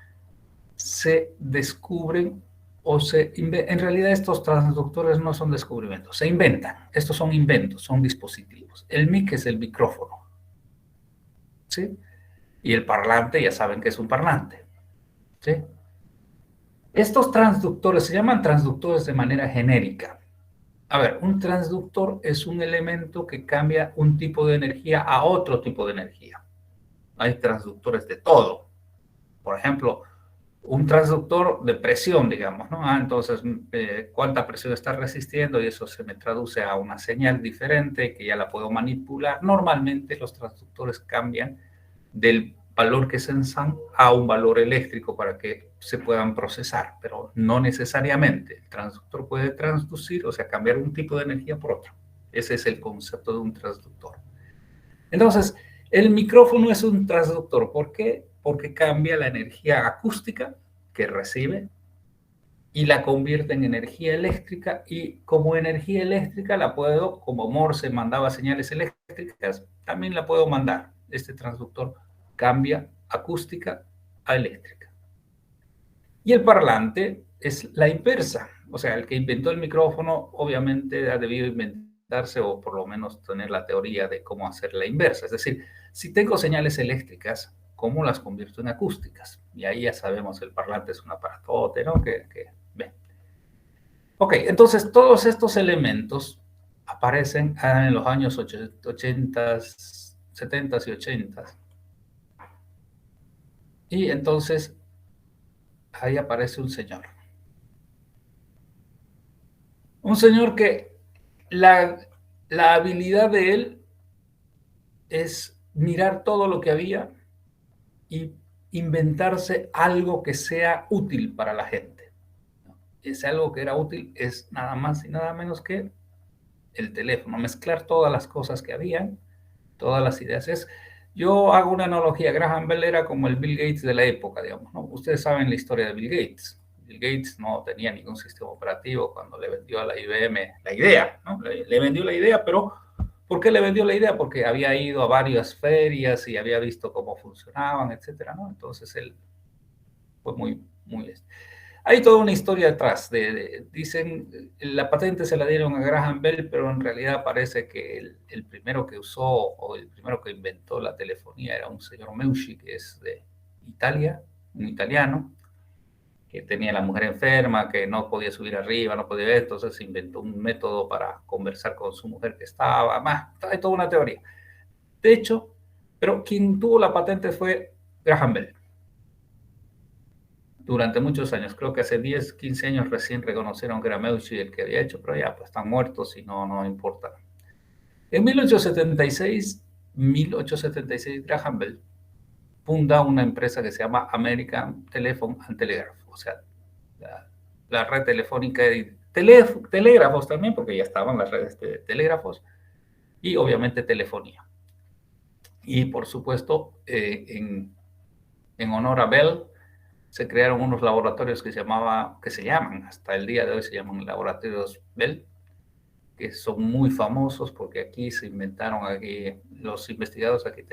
se descubren en realidad estos transductores no son descubrimientos, se inventan. Estos son inventos, son dispositivos. El mic es el micrófono, ¿sí? Y el parlante, ya saben que es un parlante, ¿sí? Estos transductores se llaman transductores de manera genérica. A ver, un transductor es un elemento que cambia un tipo de energía a otro tipo de energía. Hay transductores de todo. Por ejemplo, un transductor de presión, digamos, ¿no? Entonces, cuánta presión está resistiendo y eso se me traduce a una señal diferente que ya la puedo manipular. Normalmente los transductores cambian del valor que sensan a un valor eléctrico para que se puedan procesar, pero no necesariamente. El transductor puede transducir, o sea, cambiar un tipo de energía por otro. Ese es el concepto de un transductor. Entonces, el micrófono es un transductor. ¿Por qué? Porque cambia la energía acústica que recibe y la convierte en energía eléctrica, y como energía eléctrica la puedo, como Morse mandaba señales eléctricas, también la puedo mandar. Este transductor cambia acústica a eléctrica. Y el parlante es la inversa. O sea, el que inventó el micrófono obviamente ha debido inventarse o por lo menos tener la teoría de cómo hacer la inversa. Es decir, si tengo señales eléctricas, ¿cómo las convierto en acústicas? Y ahí ya sabemos, el parlante es un aparatote, ¿no? Ven. Ok, entonces todos estos elementos aparecen en los años 80, 70 y 80. Y entonces ahí aparece un señor. Un señor que la habilidad de él es mirar todo lo que había y inventarse algo que sea útil para la gente. Ese algo que era útil es nada más y nada menos que el teléfono. Mezclar todas las cosas que habían, todas las ideas. Yo hago una analogía. Graham Bell era como el Bill Gates de la época, digamos, ¿no? Ustedes saben la historia de Bill Gates. Bill Gates no tenía ningún sistema operativo cuando le vendió a la IBM la idea, ¿no? Le vendió la idea, pero ¿por qué le vendió la idea? Porque había ido a varias ferias y había visto cómo funcionaban, etcétera, ¿no? Entonces él fue muy. Hay toda una historia detrás. Dicen, la patente se la dieron a Graham Bell, pero en realidad parece que el primero que usó o el primero que inventó la telefonía era un señor Meucci, que es de Italia, un italiano, que tenía a la mujer enferma, que no podía subir arriba, no podía ver, entonces inventó un método para conversar con su mujer que estaba, más, hay toda una teoría. De hecho, pero quien tuvo la patente fue Graham Bell. Durante muchos años, creo que hace 10, 15 años recién reconocieron que era Meucci el que había hecho, pero ya pues están muertos y no importa. En 1876, Graham Bell funda una empresa que se llama American Telephone and Telegraph, o sea, la red telefónica de telégrafos también, porque ya estaban las redes de telégrafos, y obviamente telefonía. Y por supuesto, en honor a Bell, se crearon unos laboratorios que se llaman, hasta el día de hoy se llaman laboratorios Bell, que son muy famosos porque aquí se inventaron, los investigadores aquí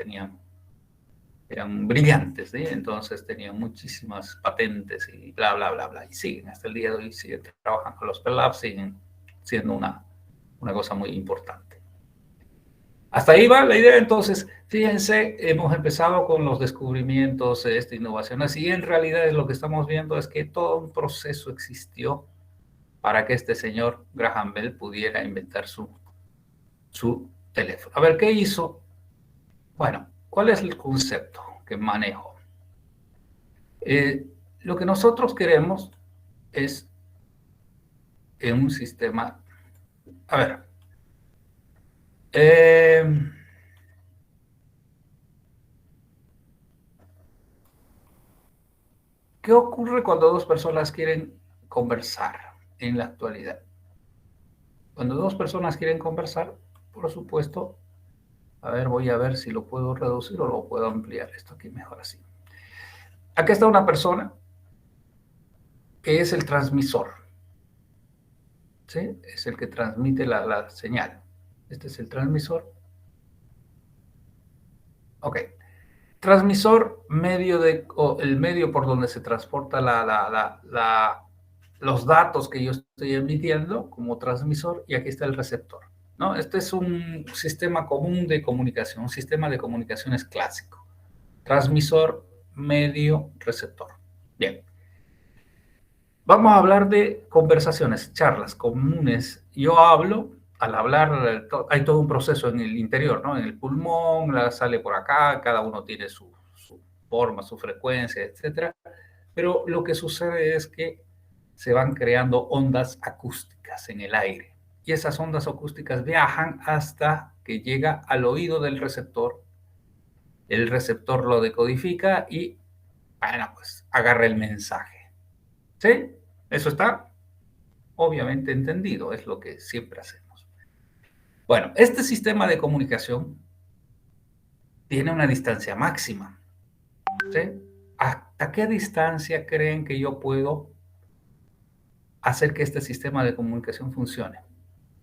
eran brillantes, ¿sí? Entonces tenían muchísimas patentes y bla, bla, bla, bla, y siguen, hasta el día de hoy siguen trabajando, los Bell Labs siguen siendo una cosa muy importante. Hasta ahí va la idea. Entonces, fíjense, hemos empezado con los descubrimientos, innovaciones, y en realidad lo que estamos viendo es que todo un proceso existió para que este señor Graham Bell pudiera inventar su teléfono. A ver, ¿qué hizo? Bueno, ¿cuál es el concepto que manejo? Lo que nosotros queremos es en un sistema... A ver, ¿qué ocurre cuando dos personas quieren conversar en la actualidad? Cuando dos personas quieren conversar, por supuesto, a ver, voy a ver si lo puedo reducir o lo puedo ampliar. Esto aquí mejor así. Aquí está una persona que es el transmisor, ¿sí? Es el que transmite la señal. Este es el transmisor. Ok. Transmisor, el medio por donde se transporta los datos que yo estoy emitiendo como transmisor, y aquí está el receptor, ¿no? Este es un sistema común de comunicación, un sistema de comunicaciones clásico. Transmisor, medio, receptor. Bien. Vamos a hablar de conversaciones, charlas comunes. Yo hablo, al hablar hay todo un proceso en el interior, ¿no? En el pulmón, sale por acá, cada uno tiene su forma, su frecuencia, etc. Pero lo que sucede es que se van creando ondas acústicas en el aire. Y esas ondas acústicas viajan hasta que llega al oído del receptor. El receptor lo decodifica y, bueno, pues agarra el mensaje. ¿Sí? Eso está obviamente entendido, es lo que siempre hacemos. Bueno, este sistema de comunicación tiene una distancia máxima. ¿Sí? ¿Hasta qué distancia creen que yo puedo hacer que este sistema de comunicación funcione?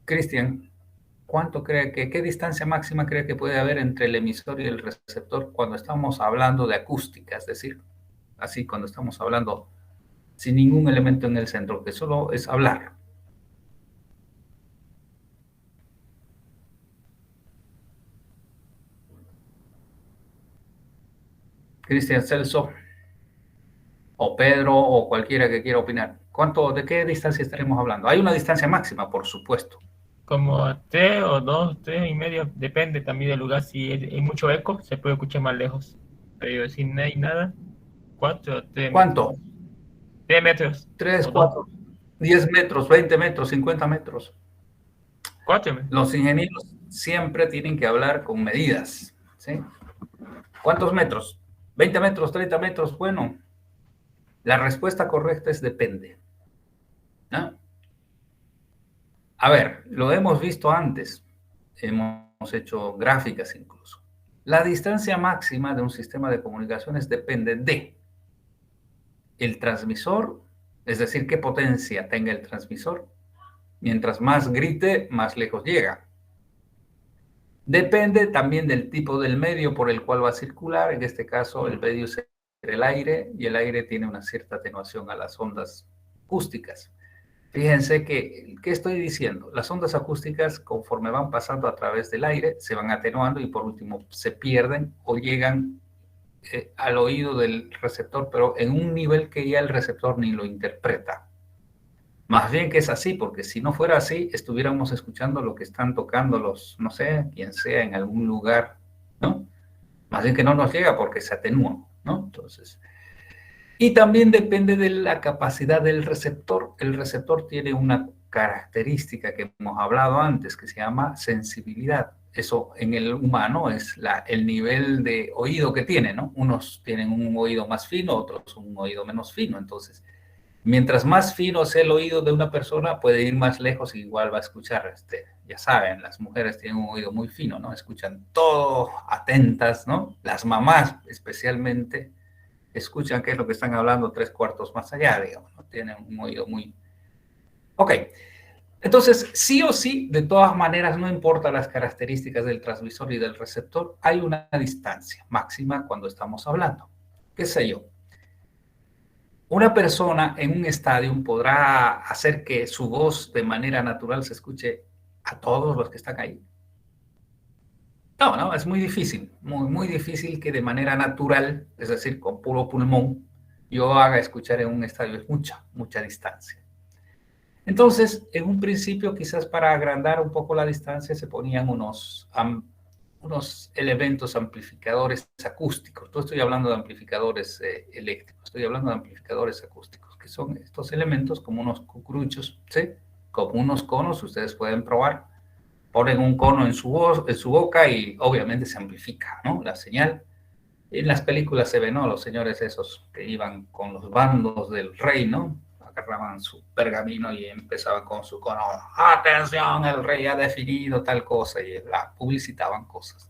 Cristian, ¿qué distancia máxima cree que puede haber entre el emisor y el receptor cuando estamos hablando de acústica? Es decir, así cuando estamos hablando sin ningún elemento en el centro, que solo es hablar. Cristian, Celso, o Pedro, o cualquiera que quiera opinar. ¿De qué distancia estaremos hablando? Hay una distancia máxima, por supuesto. Como 3 o 2, 3,5, depende también del lugar. Si hay mucho eco, se puede escuchar más lejos. Pero si no hay nada, 4 o 3 ¿Cuánto? metros. 3 metros. 3, 4, 10 metros, 20 metros, 50 metros. 4 metros. Los ingenieros siempre tienen que hablar con medidas, ¿sí? ¿Cuántos metros? 20 metros, 30 metros. Bueno, la respuesta correcta es depende, ¿no? A ver, lo hemos visto antes. Hemos hecho gráficas incluso. La distancia máxima de un sistema de comunicaciones depende de el transmisor, es decir, qué potencia tenga el transmisor. Mientras más grite, más lejos llega. Depende también del tipo del medio por el cual va a circular. En este caso, el medio es el aire, y el aire tiene una cierta atenuación a las ondas acústicas. Fíjense ¿qué estoy diciendo? Las ondas acústicas, conforme van pasando a través del aire, se van atenuando y por último se pierden o llegan al oído del receptor, pero en un nivel que ya el receptor ni lo interpreta. Más bien que es así, porque si no fuera así, estuviéramos escuchando lo que están tocando los, no sé, quien sea, en algún lugar, ¿no? Más bien que no nos llega porque se atenúa, ¿no? Entonces, y también depende de la capacidad del receptor. El receptor tiene una característica que hemos hablado antes, que se llama sensibilidad. Eso en el humano es el nivel de oído que tiene, ¿no? Unos tienen un oído más fino, otros un oído menos fino. Entonces, mientras más fino sea el oído de una persona, puede ir más lejos y igual va a escuchar. Ya saben, las mujeres tienen un oído muy fino, ¿no? Escuchan todo atentas, ¿no? Las mamás especialmente escuchan qué es lo que están hablando 3/4 más allá, digamos, ¿no? Tienen un oído muy... Ok, entonces, sí o sí, de todas maneras, no importa las características del transmisor y del receptor, hay una distancia máxima cuando estamos hablando. ¿Qué sé yo? Una persona en un estadio podrá hacer que su voz de manera natural se escuche a todos los que están ahí. No, es muy difícil, muy difícil que de manera natural, es decir, con puro pulmón, yo haga escuchar en un estadio. Es mucha distancia. Entonces, en un principio, quizás para agrandar un poco la distancia, se ponían unos elementos amplificadores acústicos. No estoy hablando de amplificadores eléctricos, estoy hablando de amplificadores acústicos, que son estos elementos como unos cucuruchos, ¿sí? Como unos conos, ustedes pueden probar. Ponen un cono en su boca y obviamente se amplifica, ¿no? La señal. En las películas se ven, ¿no? Los señores esos que iban con los bandos del rey, ¿no? Agarraban su pergamino y empezaban con su cono. Atención, el rey ha definido tal cosa, y publicitaban cosas.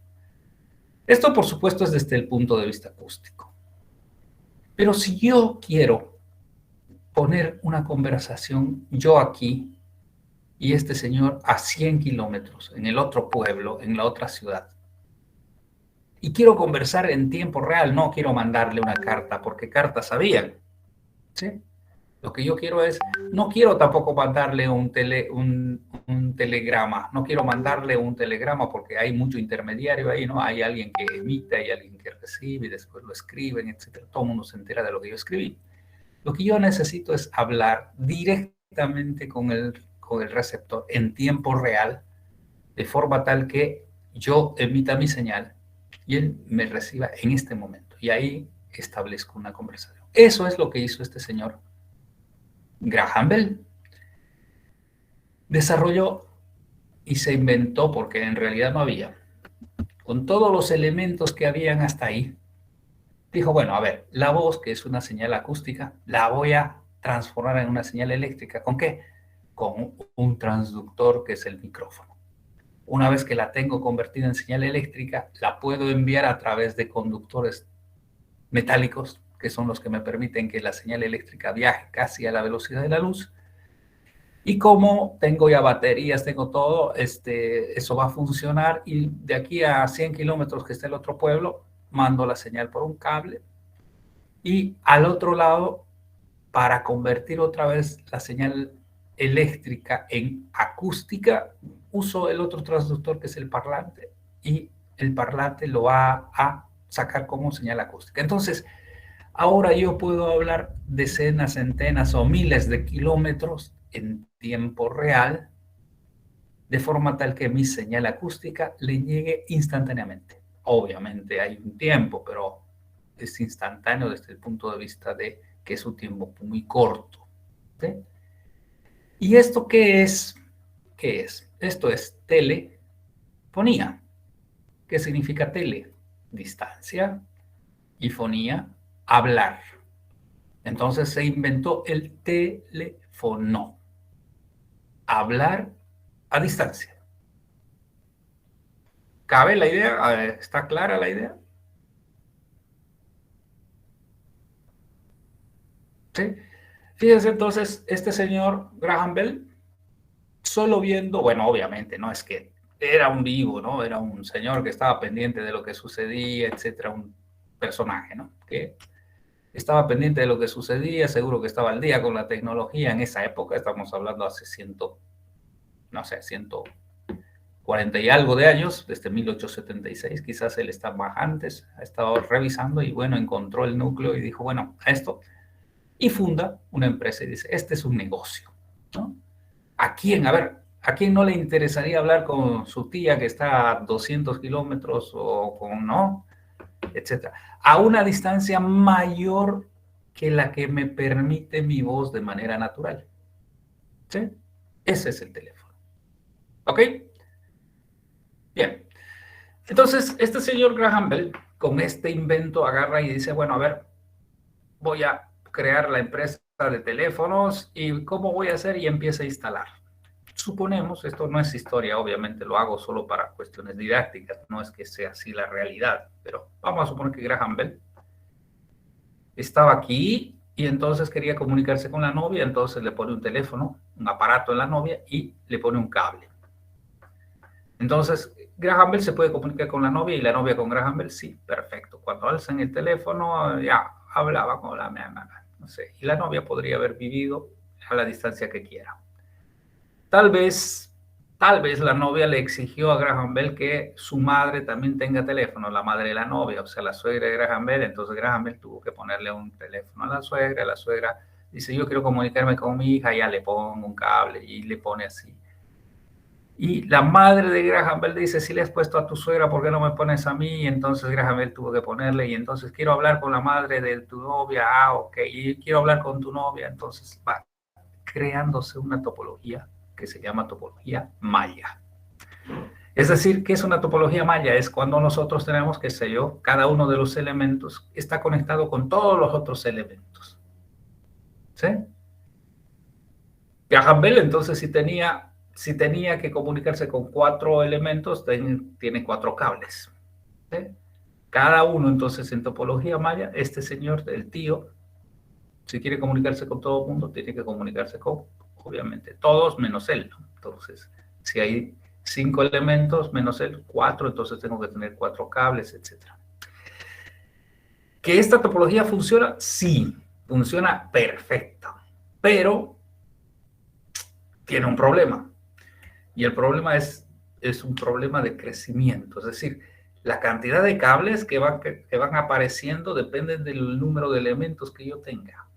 Esto, por supuesto, es desde el punto de vista acústico. Pero si yo quiero poner una conversación, yo aquí, y este señor a 100 kilómetros, en el otro pueblo, en la otra ciudad, y quiero conversar en tiempo real, no quiero mandarle una carta, porque cartas habían, ¿sí? Lo que yo quiero no quiero tampoco mandarle un telegrama, no quiero mandarle un telegrama porque hay mucho intermediario ahí, ¿no? Hay alguien que emite, hay alguien que recibe y después lo escriben, etc. Todo el mundo se entera de lo que yo escribí. Lo que yo necesito es hablar directamente con el receptor en tiempo real, de forma tal que yo emita mi señal y él me reciba en este momento. Y ahí establezco una conversación. Eso es lo que hizo este señor Graham Bell. Desarrolló y se inventó, porque en realidad no había, con todos los elementos que habían hasta ahí, dijo, bueno, a ver, la voz, que es una señal acústica, la voy a transformar en una señal eléctrica. ¿Con qué? Con un transductor, que es el micrófono. Una vez que la tengo convertida en señal eléctrica, la puedo enviar a través de conductores metálicos, que son los que me permiten que la señal eléctrica viaje casi a la velocidad de la luz. Y como tengo ya baterías, tengo todo, eso va a funcionar, y de aquí a 100 kilómetros que está el otro pueblo, mando la señal por un cable, y al otro lado, para convertir otra vez la señal eléctrica en acústica, uso el otro transductor, que es el parlante, y el parlante lo va a sacar como señal acústica. Entonces, ahora yo puedo hablar decenas, centenas o miles de kilómetros en tiempo real, de forma tal que mi señal acústica le llegue instantáneamente. Obviamente hay un tiempo, pero es instantáneo desde el punto de vista de que es un tiempo muy corto. ¿Sí? ¿Y esto qué es? ¿Qué es? Esto es telefonía. ¿Qué significa tele? Distancia, y fonía, hablar. Entonces se inventó el teléfono. Hablar a distancia. ¿Cabe la idea? ¿Está clara la idea? ¿Sí? Fíjense entonces, este señor Graham Bell, solo viendo, bueno, obviamente, no es que era un vivo, ¿no? Era un señor que estaba pendiente de lo que sucedía, etcétera, un personaje, ¿no? Que estaba pendiente de lo que sucedía, seguro que estaba al día con la tecnología en esa época, estamos hablando hace 140 y algo de años, desde 1876, quizás él está más antes, ha estado revisando y bueno, encontró el núcleo y dijo, bueno, esto, y funda una empresa y dice, este es un negocio, ¿no? ¿A quién? A ver, ¿a quién no le interesaría hablar con su tía que está a 200 kilómetros o con, no? Etcétera. A una distancia mayor que la que me permite mi voz de manera natural. ¿Sí? Ese es el teléfono. ¿Ok? Bien. Entonces, este señor Graham Bell, con este invento, agarra y dice, bueno, a ver, voy a crear la empresa de teléfonos y ¿cómo voy a hacer? Y empieza a instalar. Suponemos, esto no es historia, obviamente lo hago solo para cuestiones didácticas, no es que sea así la realidad, pero vamos a suponer que Graham Bell estaba aquí y entonces quería comunicarse con la novia, entonces le pone un teléfono, un aparato en la novia y le pone un cable. Entonces, Graham Bell se puede comunicar con la novia y la novia con Graham Bell, sí, perfecto. Cuando alzan el teléfono, ya hablaba con la mamá, no sé, y la novia podría haber vivido a la distancia que quiera. Tal vez la novia le exigió a Graham Bell que su madre también tenga teléfono, la madre de la novia, o sea, la suegra de Graham Bell. Entonces Graham Bell tuvo que ponerle un teléfono a la suegra dice, yo quiero comunicarme con mi hija, ya le pongo un cable y le pone así. Y la madre de Graham Bell dice, si le has puesto a tu suegra, ¿por qué no me pones a mí? Y entonces Graham Bell tuvo que ponerle, y entonces quiero hablar con la madre de tu novia, ok, y quiero hablar con tu novia, entonces va creándose una topología que se llama topología maya. Es decir, ¿qué es una topología maya? Es cuando nosotros tenemos, qué sé yo, cada uno de los elementos está conectado con todos los otros elementos. ¿Sí? Graham Bell, entonces, si tenía que comunicarse con 4 elementos, tiene 4 cables. ¿Sí? Cada uno, entonces, en topología maya, este señor, el tío, si quiere comunicarse con todo el mundo, tiene que comunicarse con, obviamente, todos menos él, ¿no? Entonces, si hay 5 elementos menos él, 4, entonces tengo que tener 4 cables, etc. ¿Que esta topología funciona? Sí, funciona perfecto, pero tiene un problema. Y el problema es un problema de crecimiento, es decir, la cantidad de cables que van apareciendo dependen del número de elementos que yo tenga.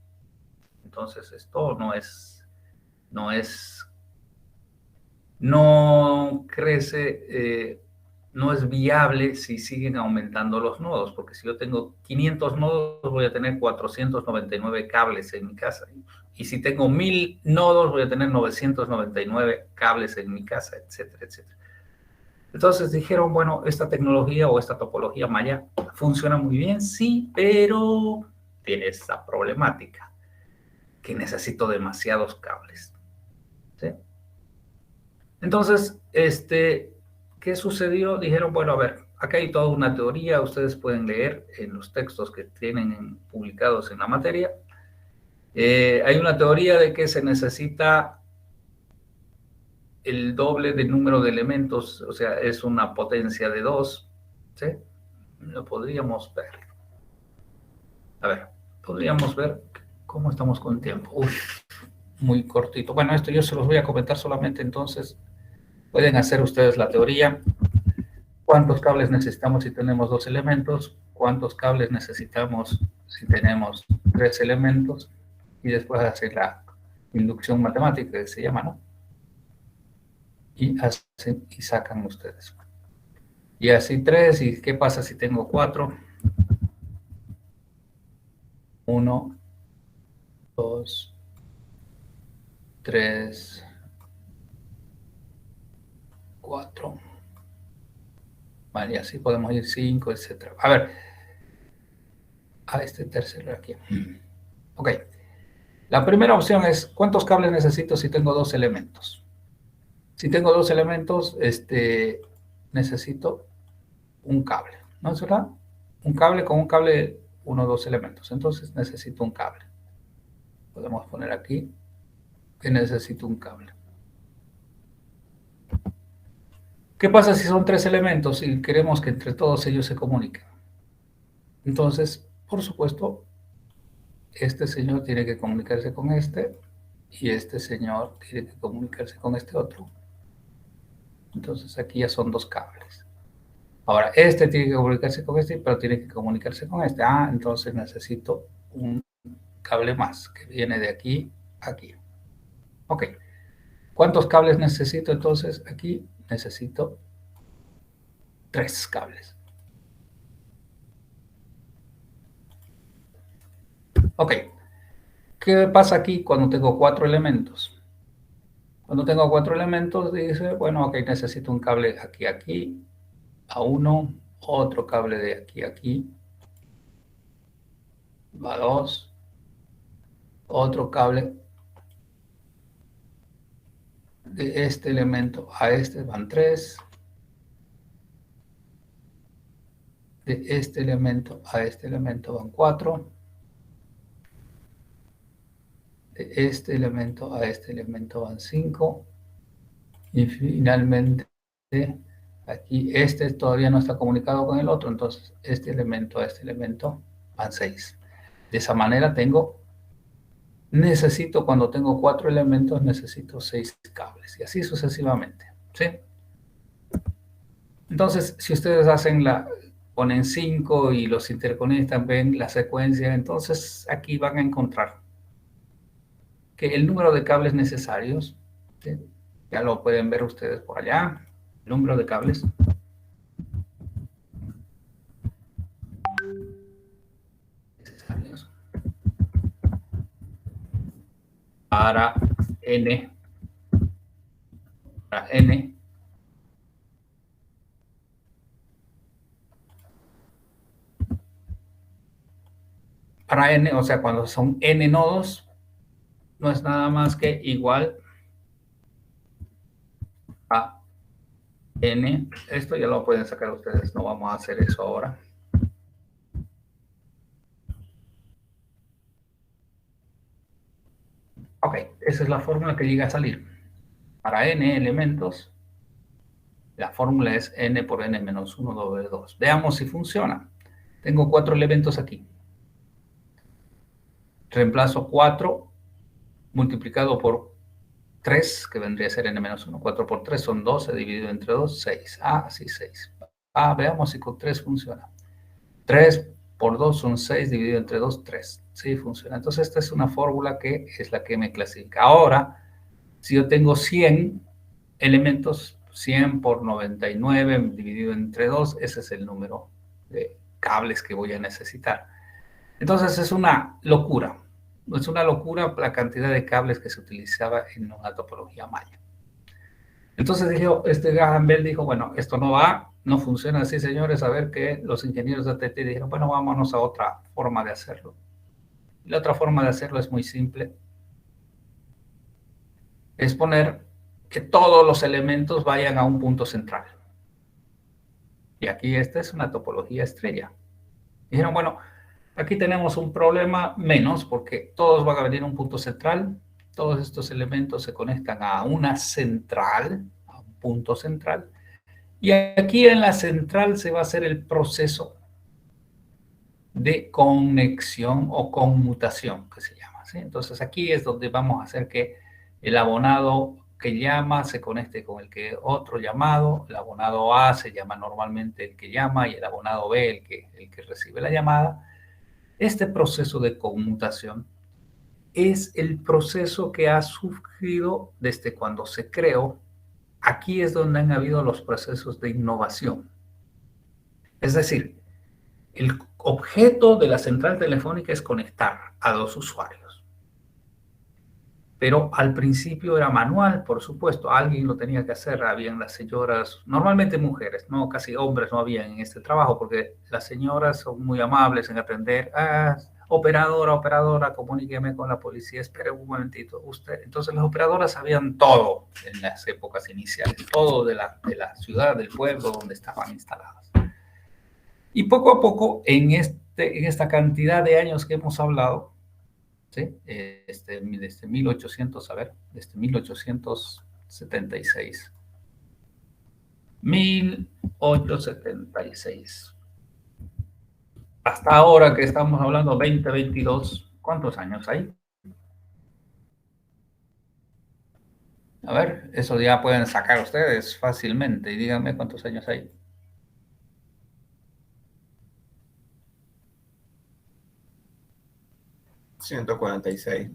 Entonces, esto no crece, no es viable si siguen aumentando los nodos, porque si yo tengo 500 nodos, voy a tener 499 cables en mi casa. Y si tengo 1000 nodos, voy a tener 999 cables en mi casa, etcétera, etcétera. Entonces dijeron, bueno, esta tecnología o esta topología Maya funciona muy bien, sí, pero tiene esta problemática, que necesito demasiados cables. ¿Sí? Entonces, ¿qué sucedió? Dijeron, bueno, a ver, acá hay toda una teoría, ustedes pueden leer en los textos que tienen publicados en la materia. Hay una teoría de que se necesita el doble del número de elementos, o sea, es una potencia de 2, ¿sí? Lo podríamos ver. A ver, podríamos ver cómo estamos con tiempo. Uf, muy cortito. Bueno, esto yo se los voy a comentar solamente, entonces pueden hacer ustedes la teoría. ¿Cuántos cables necesitamos si tenemos 2 elementos? ¿Cuántos cables necesitamos si tenemos 3 elementos? Y después hacer la inducción matemática, que se llama, ¿no? Y hacen y sacan ustedes. Y así 3, ¿y qué pasa si tengo 4? 1, 2, 3, 4. Vale, y así podemos ir 5, etc. A ver, a este tercero aquí. Ok. La primera opción es, ¿cuántos cables necesito si tengo 2 elementos? Si tengo 2 elementos, necesito un cable, ¿no es verdad? Un cable con un cable, 1 o 2 elementos. Entonces necesito un cable. Podemos poner aquí que necesito un cable. ¿Qué pasa si son 3 elementos y queremos que entre todos ellos se comuniquen? Entonces, por supuesto, este señor tiene que comunicarse con este y este señor tiene que comunicarse con este otro. Entonces aquí ya son 2 cables. Ahora, este tiene que comunicarse con este, pero tiene que comunicarse con este. Ah, entonces necesito un cable más que viene de aquí a aquí. Ok. ¿Cuántos cables necesito entonces? Aquí necesito 3 cables. Ok. ¿Qué pasa aquí cuando tengo 4 elementos? Cuando tengo 4 elementos, dice, bueno, ok, necesito un cable aquí a aquí, a 1, otro cable de aquí a aquí, va 2, otro cable de este elemento a este van 3, de este elemento a este elemento van 4, de este elemento a este elemento van 5, y finalmente aquí este todavía no está comunicado con el otro, entonces este elemento a este elemento van 6. De esa manera cuando tengo 4 elementos, necesito 6 cables, y así sucesivamente, ¿sí? Entonces, si ustedes ponen 5 y los interconectan, ven la secuencia, entonces aquí van a encontrar que el número de cables necesarios, ¿sí? Ya lo pueden ver ustedes por allá, el número de cables. Necesarios para N, para N, o sea, cuando son N nodos, no es nada más que igual a N. Esto ya lo pueden sacar ustedes, no vamos a hacer eso ahora. Ok, esa es la fórmula que llega a salir. Para N elementos, la fórmula es N por N menos 1 doble 2. Veamos si funciona. Tengo 4 elementos aquí. Reemplazo 4 multiplicado por 3, que vendría a ser N menos 1. 4 por 3 son 12, dividido entre 2, 6. Ah, sí, 6. Ah, veamos si con 3 funciona. 3 por 2 son 6, dividido entre 2, 3. Sí, funciona. Entonces, esta es una fórmula que es la que me clasifica. Ahora, si yo tengo 100 elementos, 100 por 99 dividido entre 2, ese es el número de cables que voy a necesitar. Entonces es una locura. Es una locura la cantidad de cables que se utilizaba en una topología maya. Entonces dijo, Graham Bell dijo, bueno, esto no va, no funciona así, señores. A ver, que los ingenieros de AT&T dijeron, bueno, vámonos a otra forma de hacerlo. Y la otra forma de hacerlo es muy simple. Es poner que todos los elementos vayan a un punto central. Y aquí esta es una topología estrella. Dijeron, bueno, aquí tenemos un problema menos porque todos van a venir a un punto central. Todos estos elementos se conectan a una central, a un punto central. Y aquí en la central se va a hacer el proceso de conexión o conmutación, que se llama, ¿sí? Entonces aquí es donde vamos a hacer que el abonado que llama se conecte con el que otro llamado. El abonado A se llama normalmente el que llama y el abonado B el que recibe la llamada. Este proceso de conmutación es el proceso que ha surgido desde cuando se creó. Aquí es donde han habido los procesos de innovación. Es decir, el objeto de la central telefónica es conectar a dos usuarios. Pero al principio era manual, por supuesto, alguien lo tenía que hacer. Habían las señoras, normalmente mujeres, no, casi hombres no habían en este trabajo, porque las señoras son muy amables en atender. Operadora, comuníqueme con la policía, espere un momentito, usted. Entonces las operadoras sabían todo en las épocas iniciales, todo de la ciudad, del pueblo donde estaban instaladas. Y poco a poco, en esta cantidad de años que hemos hablado, ¿sí? Desde 1800, a ver, desde 1876. 1876. Hasta ahora que estamos hablando 2022, ¿cuántos años hay? A ver, eso ya pueden sacar ustedes fácilmente y díganme cuántos años hay. $146.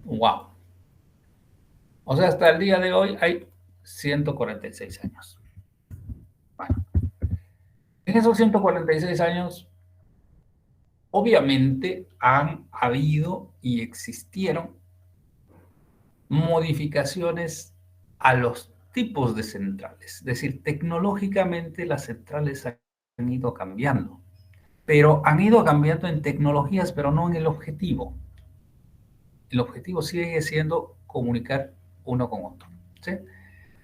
Wow. O sea, hasta el día de hoy hay 146 años. Bueno, en esos 146 años, obviamente han habido y existieron modificaciones a los tipos de centrales. Es decir, tecnológicamente las centrales han ido cambiando, pero han ido cambiando en tecnologías, pero no en el objetivo. El objetivo sigue siendo comunicar uno con otro, ¿sí?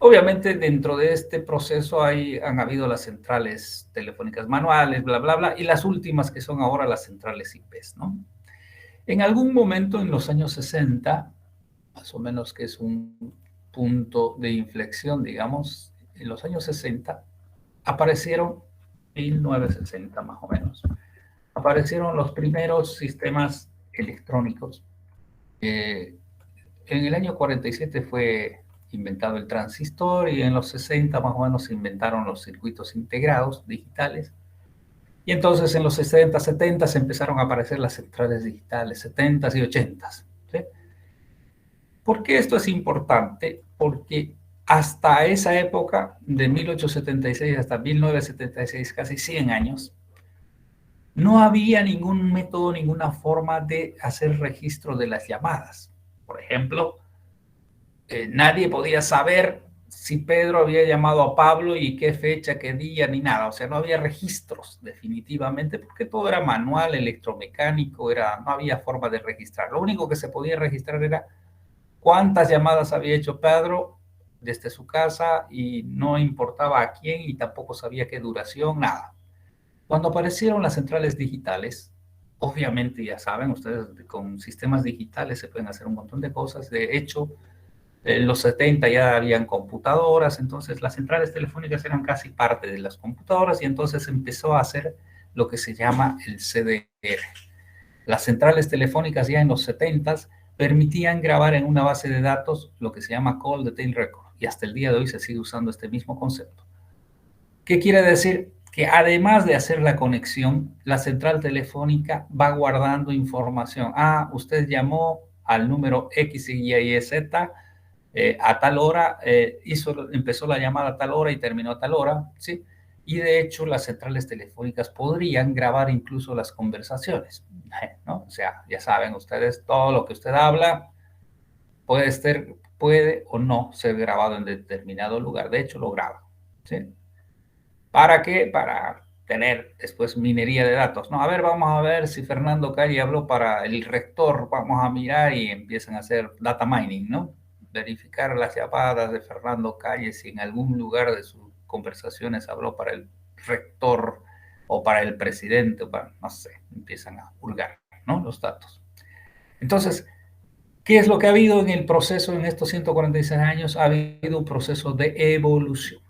Obviamente, dentro de este proceso han habido las centrales telefónicas manuales, bla, bla, bla, y las últimas que son ahora las centrales IPs, ¿no? En algún momento en los años 60, más o menos que es un punto de inflexión, digamos, en los años 60, aparecieron, 1960 más o menos, aparecieron los primeros sistemas electrónicos. En el año 47 fue inventado el transistor y en los 60 más o menos se inventaron los circuitos integrados digitales. Y entonces en los 60, 70 se empezaron a aparecer las centrales digitales, 70 y 80. ¿Sí? ¿Por qué esto es importante? Porque hasta esa época, de 1876 hasta 1976, casi 100 años, no había ningún método, ninguna forma de hacer registro de las llamadas. Por ejemplo, nadie podía saber si Pedro había llamado a Pablo y qué fecha, qué día, ni nada. O sea, no había registros definitivamente porque todo era manual, electromecánico, no había forma de registrar. Lo único que se podía registrar era cuántas llamadas había hecho Pedro desde su casa y no importaba a quién y tampoco sabía qué duración, nada. Cuando aparecieron las centrales digitales, obviamente ya saben ustedes, con sistemas digitales se pueden hacer un montón de cosas. De hecho, en los 70 ya habían computadoras, entonces las centrales telefónicas eran casi parte de las computadoras y entonces empezó a hacer lo que se llama el CDR. Las centrales telefónicas ya en los 70 permitían grabar en una base de datos lo que se llama Call Detail Record y hasta el día de hoy se sigue usando este mismo concepto. ¿Qué quiere decir? Que además de hacer la conexión, la central telefónica va guardando información. Usted llamó al número X, Y, Z a tal hora, empezó la llamada a tal hora y terminó a tal hora, ¿sí? Y de hecho las centrales telefónicas podrían grabar incluso las conversaciones, ¿no? O sea, ya saben ustedes, todo lo que usted habla puede o no ser grabado en determinado lugar. De hecho, lo graba, ¿sí? ¿Para qué? Para tener después minería de datos. No, a ver, vamos a ver si Fernando Calle habló para el rector. Vamos a mirar y empiezan a hacer data mining, ¿no? Verificar las llamadas de Fernando Calle si en algún lugar de sus conversaciones habló para el rector o para el presidente, o para, no sé, empiezan a hurgar, ¿no? Los datos. Entonces, ¿qué es lo que ha habido en el proceso en estos 146 años? Ha habido un proceso de evolución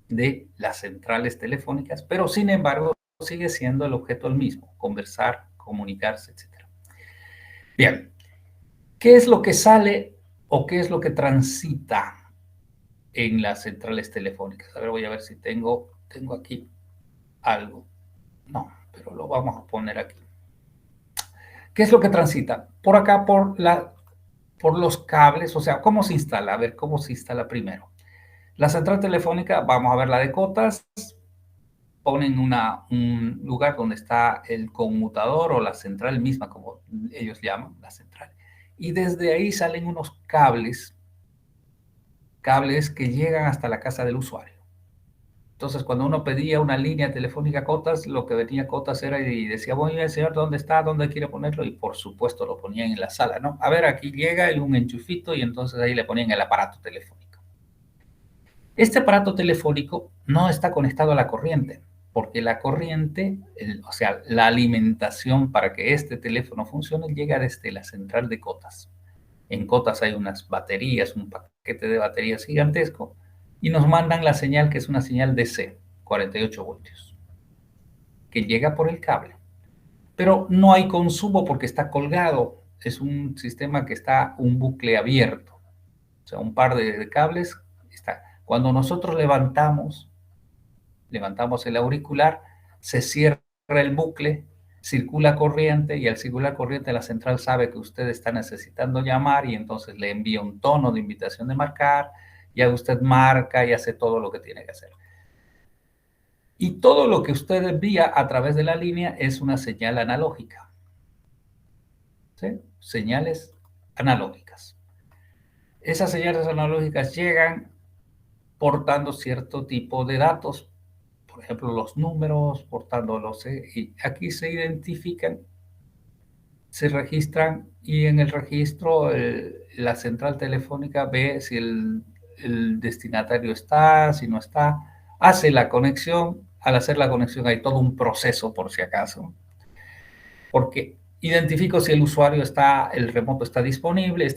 de las centrales telefónicas, pero sin embargo sigue siendo el objeto el mismo, conversar, comunicarse, etc. Bien, ¿qué es lo que sale o qué es lo que transita en las centrales telefónicas? A ver, voy a ver si tengo aquí algo. No, pero lo vamos a poner aquí. ¿Qué es lo que transita? Por acá, por los cables, o sea, ¿cómo se instala? A ver, ¿cómo se instala primero? La central telefónica, vamos a ver la de cotas, ponen un lugar donde está el conmutador o la central misma, como ellos llaman, la central. Y desde ahí salen unos cables que llegan hasta la casa del usuario. Entonces, cuando uno pedía una línea telefónica cotas, lo que venía cotas era y decía, bueno, el señor, ¿dónde está? ¿Dónde quiere ponerlo? Y por supuesto lo ponían en la sala, ¿no? A ver, aquí llega un enchufito y entonces ahí le ponían el aparato telefónico. Este aparato telefónico no está conectado a la corriente, porque la corriente, o sea, la alimentación para que este teléfono funcione llega desde la central de cotas. En cotas hay unas baterías, un paquete de baterías gigantesco, y nos mandan la señal que es una señal DC, 48 voltios, que llega por el cable. Pero no hay consumo porque está colgado, es un sistema que está un bucle abierto, o sea, un par de cables está. Cuando nosotros levantamos el auricular, se cierra el bucle, circula corriente y al circular corriente la central sabe que usted está necesitando llamar y entonces le envía un tono de invitación de marcar, ya usted marca y hace todo lo que tiene que hacer. Y todo lo que usted envía a través de la línea es una señal analógica. ¿Sí? Señales analógicas. Esas señales analógicas llegan portando cierto tipo de datos, por ejemplo, los números, portándolos, y aquí se identifican, se registran y en el registro la central telefónica ve si el destinatario está, si no está, hace la conexión. Al hacer la conexión hay todo un proceso por si acaso, porque identifico si el usuario está, el remoto está disponible,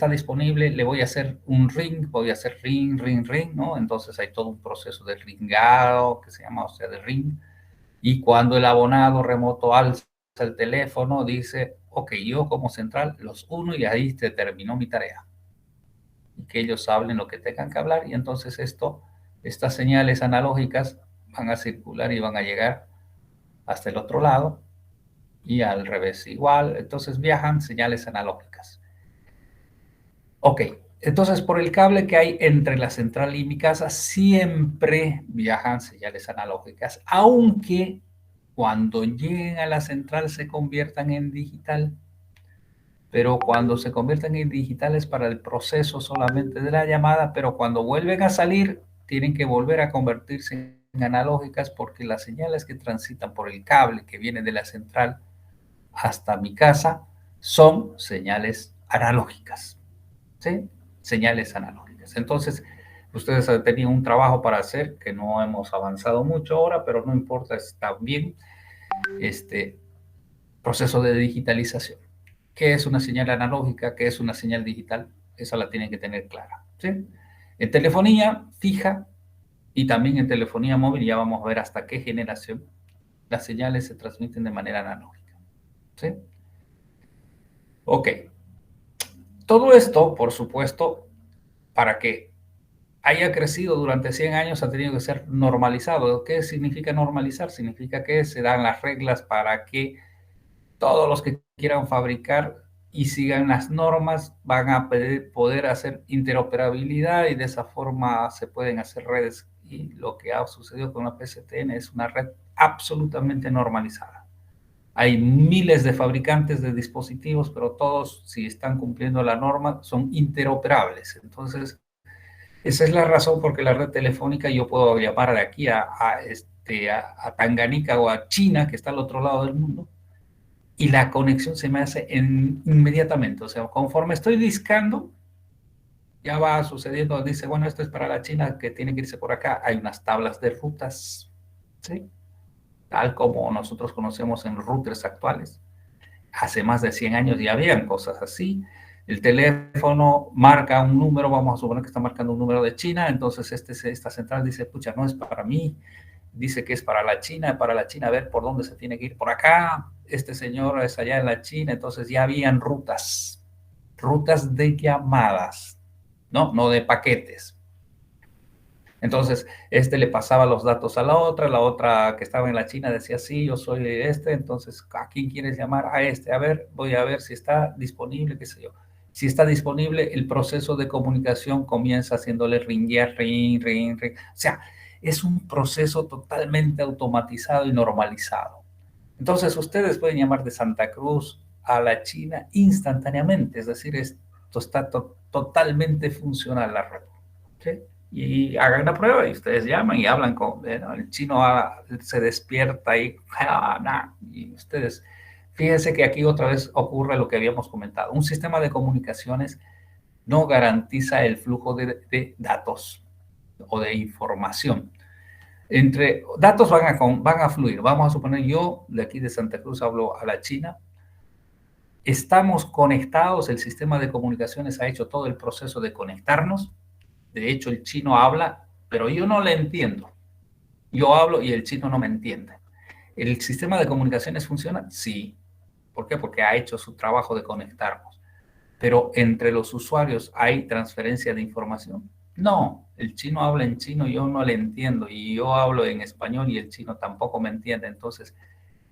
le voy a hacer un ring, voy a hacer ring, ring, ring, ¿no? Entonces hay todo un proceso de ringado que se llama, o sea, de ring. Y cuando el abonado remoto alza el teléfono, dice, ok, yo como central los uno y ahí se terminó mi tarea. Y que ellos hablen lo que tengan que hablar y entonces estas señales analógicas van a circular y van a llegar hasta el otro lado y al revés igual. Entonces viajan señales analógicas. Ok, entonces por el cable que hay entre la central y mi casa siempre viajan señales analógicas, aunque cuando lleguen a la central se conviertan en digital. Pero cuando se convierten en digital es para el proceso solamente de la llamada, pero cuando vuelven a salir tienen que volver a convertirse en analógicas porque las señales que transitan por el cable que viene de la central hasta mi casa son señales analógicas, ¿sí? Señales analógicas. Entonces, ustedes han tenido un trabajo para hacer que no hemos avanzado mucho ahora, pero no importa, está bien. Proceso de digitalización. ¿Qué es una señal analógica? ¿Qué es una señal digital? Esa la tienen que tener clara, ¿sí? En telefonía fija y también en telefonía móvil, ya vamos a ver hasta qué generación, las señales se transmiten de manera analógica, ¿sí? Ok. Todo esto, por supuesto, para que haya crecido durante 100 años ha tenido que ser normalizado. ¿Qué significa normalizar? Significa que se dan las reglas para que todos los que quieran fabricar y sigan las normas, van a poder hacer interoperabilidad y de esa forma se pueden hacer redes. Y lo que ha sucedido con la PSTN es una red absolutamente normalizada. Hay miles de fabricantes de dispositivos, pero todos, si están cumpliendo la norma, son interoperables. Entonces, esa es la razón por que la red telefónica, yo puedo llamar de aquí a Tanganica o a China, que está al otro lado del mundo, y la conexión se me hace inmediatamente. O sea, conforme estoy discando, ya va sucediendo, dice, bueno, esto es para la China que tiene que irse por acá. Hay unas tablas de rutas, ¿sí? Tal como nosotros conocemos en los routers actuales. Hace más de 100 años ya habían cosas así. El teléfono marca un número, vamos a suponer que está marcando un número de China, entonces esta central dice, pucha, no es para mí, dice que es para la China, a ver por dónde se tiene que ir por acá, este señor es allá en la China, entonces ya habían rutas de llamadas, no de paquetes. Entonces, le pasaba los datos a la otra que estaba en la China decía, sí, yo soy este, entonces, ¿a quién quieres llamar? A este, a ver, voy a ver si está disponible, qué sé yo. Si está disponible, el proceso de comunicación comienza haciéndole ringuear, ring. O sea, es un proceso totalmente automatizado y normalizado. Entonces, ustedes pueden llamar de Santa Cruz a la China instantáneamente, es decir, esto está totalmente funcional la red. ¿Sí? Y hagan la prueba y ustedes llaman y hablan con el chino, se despierta y ustedes, fíjense que aquí otra vez ocurre lo que habíamos comentado. Un sistema de comunicaciones no garantiza el flujo de datos o de información. Entre datos van a fluir. Vamos a suponer, yo de aquí de Santa Cruz hablo a la China. Estamos conectados, el sistema de comunicaciones ha hecho todo el proceso de conectarnos. De hecho, el chino habla, pero yo no le entiendo. Yo hablo y el chino no me entiende. ¿El sistema de comunicaciones funciona? Sí. ¿Por qué? Porque ha hecho su trabajo de conectarnos. Pero entre los usuarios hay transferencia de información. No, el chino habla en chino, yo no le entiendo. Y yo hablo en español y el chino tampoco me entiende. Entonces,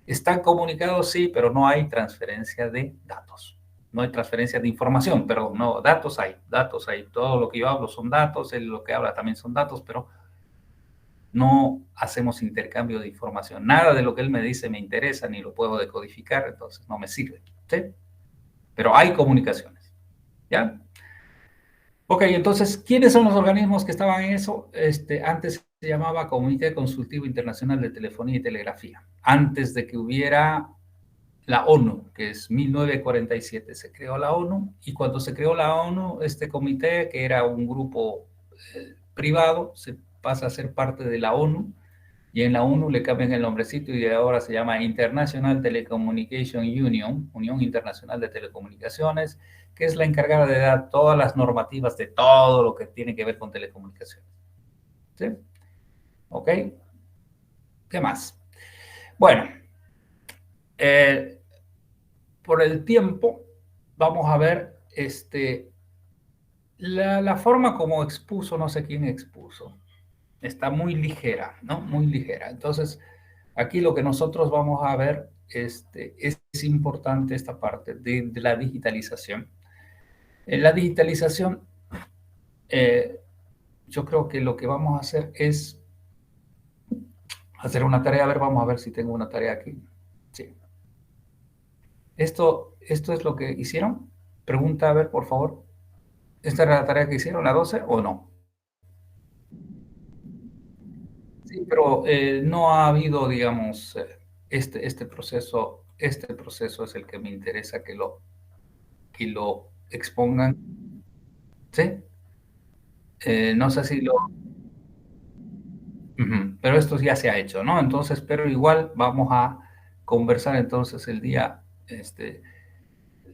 están comunicados, sí, pero no hay transferencia de datos. No hay transferencia de información, perdón, no, datos hay. Todo lo que yo hablo son datos, él lo que habla también son datos, pero no hacemos intercambio de información. Nada de lo que él me dice me interesa, ni lo puedo decodificar, entonces no me sirve, ¿sí? Pero hay comunicaciones, ¿ya? Ok, entonces, ¿quiénes son los organismos que estaban en eso? Antes se llamaba Comité Consultivo Internacional de Telefonía y Telegrafía. Antes de que hubiera la ONU, que es 1947, se creó la ONU, y cuando se creó la ONU, este comité, que era un grupo privado, se pasa a ser parte de la ONU, y en la ONU le cambian el nombrecito y ahora se llama International Telecommunication Union, Unión Internacional de Telecomunicaciones, que es la encargada de dar todas las normativas de todo lo que tiene que ver con telecomunicaciones. ¿Sí? ¿Ok? ¿Qué más? Bueno, por el tiempo, vamos a ver la forma como expuso, no sé quién expuso. Está muy ligera, ¿no? Muy ligera. Entonces, aquí lo que nosotros vamos a ver es importante esta parte de la digitalización. En la digitalización, yo creo que lo que vamos a hacer es hacer una tarea. A ver, vamos a ver si tengo una tarea aquí. Sí. ¿Esto es lo que hicieron? Pregunta, a ver, por favor. ¿Esta era la tarea que hicieron, la 12, o no? Sí, pero no ha habido, digamos, este proceso es el que me interesa que lo expongan. ¿Sí? No sé si lo... Pero esto ya se ha hecho, ¿no? Entonces, pero igual vamos a conversar entonces el día,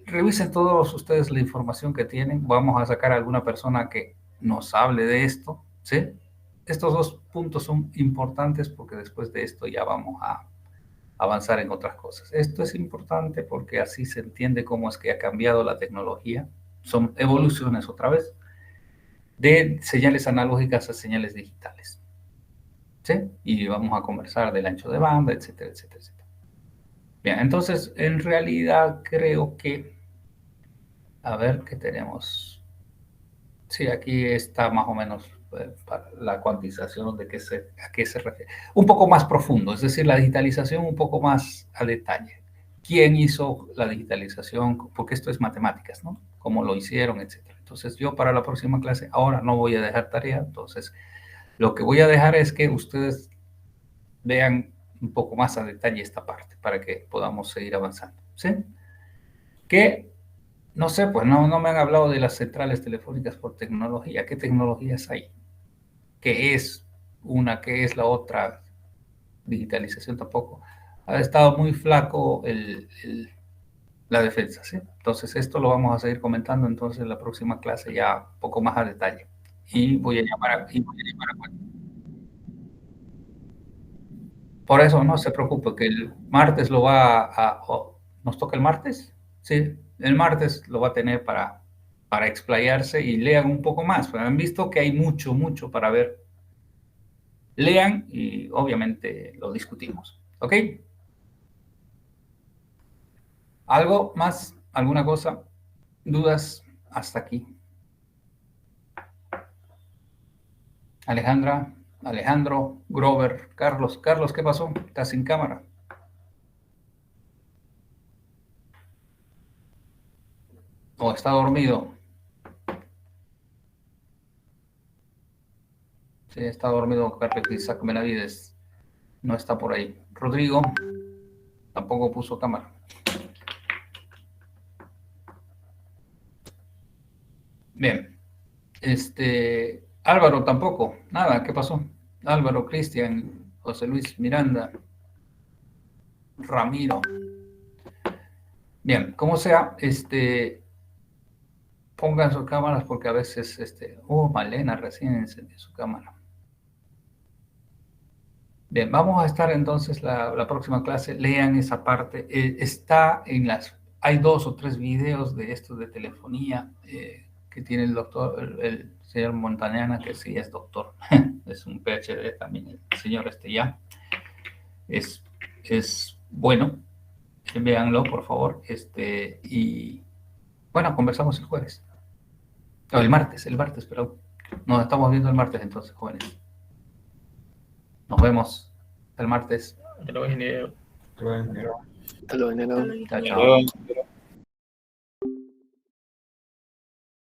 revisen todos ustedes la información que tienen, vamos a sacar a alguna persona que nos hable de esto, ¿sí? Estos dos puntos son importantes porque después de esto ya vamos a avanzar en otras cosas. Esto es importante porque así se entiende cómo es que ha cambiado la tecnología. Son evoluciones otra vez de señales analógicas a señales digitales. ¿Sí? Y vamos a conversar del ancho de banda, etcétera, etcétera, etcétera. Bien, entonces, en realidad creo que A ver qué tenemos. Sí, aquí está más o menos para la cuantización de a qué se refiere. Un poco más profundo, es decir, la digitalización un poco más a detalle. ¿Quién hizo la digitalización? Porque esto es matemáticas, ¿no? Cómo lo hicieron, etcétera. Entonces, yo para la próxima clase ahora no voy a dejar tarea, entonces lo que voy a dejar es que ustedes vean un poco más a detalle esta parte para que podamos seguir avanzando, ¿sí? Que, no sé, pues no me han hablado de las centrales telefónicas por tecnología. ¿Qué tecnologías hay? ¿Qué es una? ¿Qué es la otra? Digitalización tampoco. Ha estado muy flaco la defensa, ¿sí? Entonces, esto lo vamos a seguir comentando entonces en la próxima clase ya un poco más a detalle. Y voy a llamar a por eso no se preocupe, que el martes lo va ¿nos toca el martes? Sí, el martes lo va a tener para explayarse y lean un poco más. Han visto que hay mucho para ver. Lean y obviamente lo discutimos. ¿Ok? ¿Algo más? ¿Alguna cosa? ¿Dudas? Hasta aquí. Alejandra, Alejandro, Grover, Carlos. Carlos, ¿qué pasó? ¿Estás sin cámara? ¿O está dormido? Sí, está dormido Carlos Isaac Benavides. No está por ahí. Rodrigo tampoco puso cámara. Bien. Álvaro tampoco. Nada, ¿qué pasó? Álvaro, Cristian, José Luis Miranda, Ramiro. Bien, como sea, pongan sus cámaras porque a veces, Malena recién encendió su cámara. Bien, vamos a estar entonces la próxima clase. Lean esa parte. Está hay 2 o 3 videos de estos de telefonía que tiene el doctor, el señor Montañana, que sí es doctor. Es un PhD también, el señor ya. Es bueno. Véanlo, por favor. Y bueno, conversamos el jueves. O el martes, perdón. Nos estamos viendo el martes entonces, jóvenes. Nos vemos el martes. Hasta luego, ingeniero. Hasta luego, ingeniero. Chao, chao.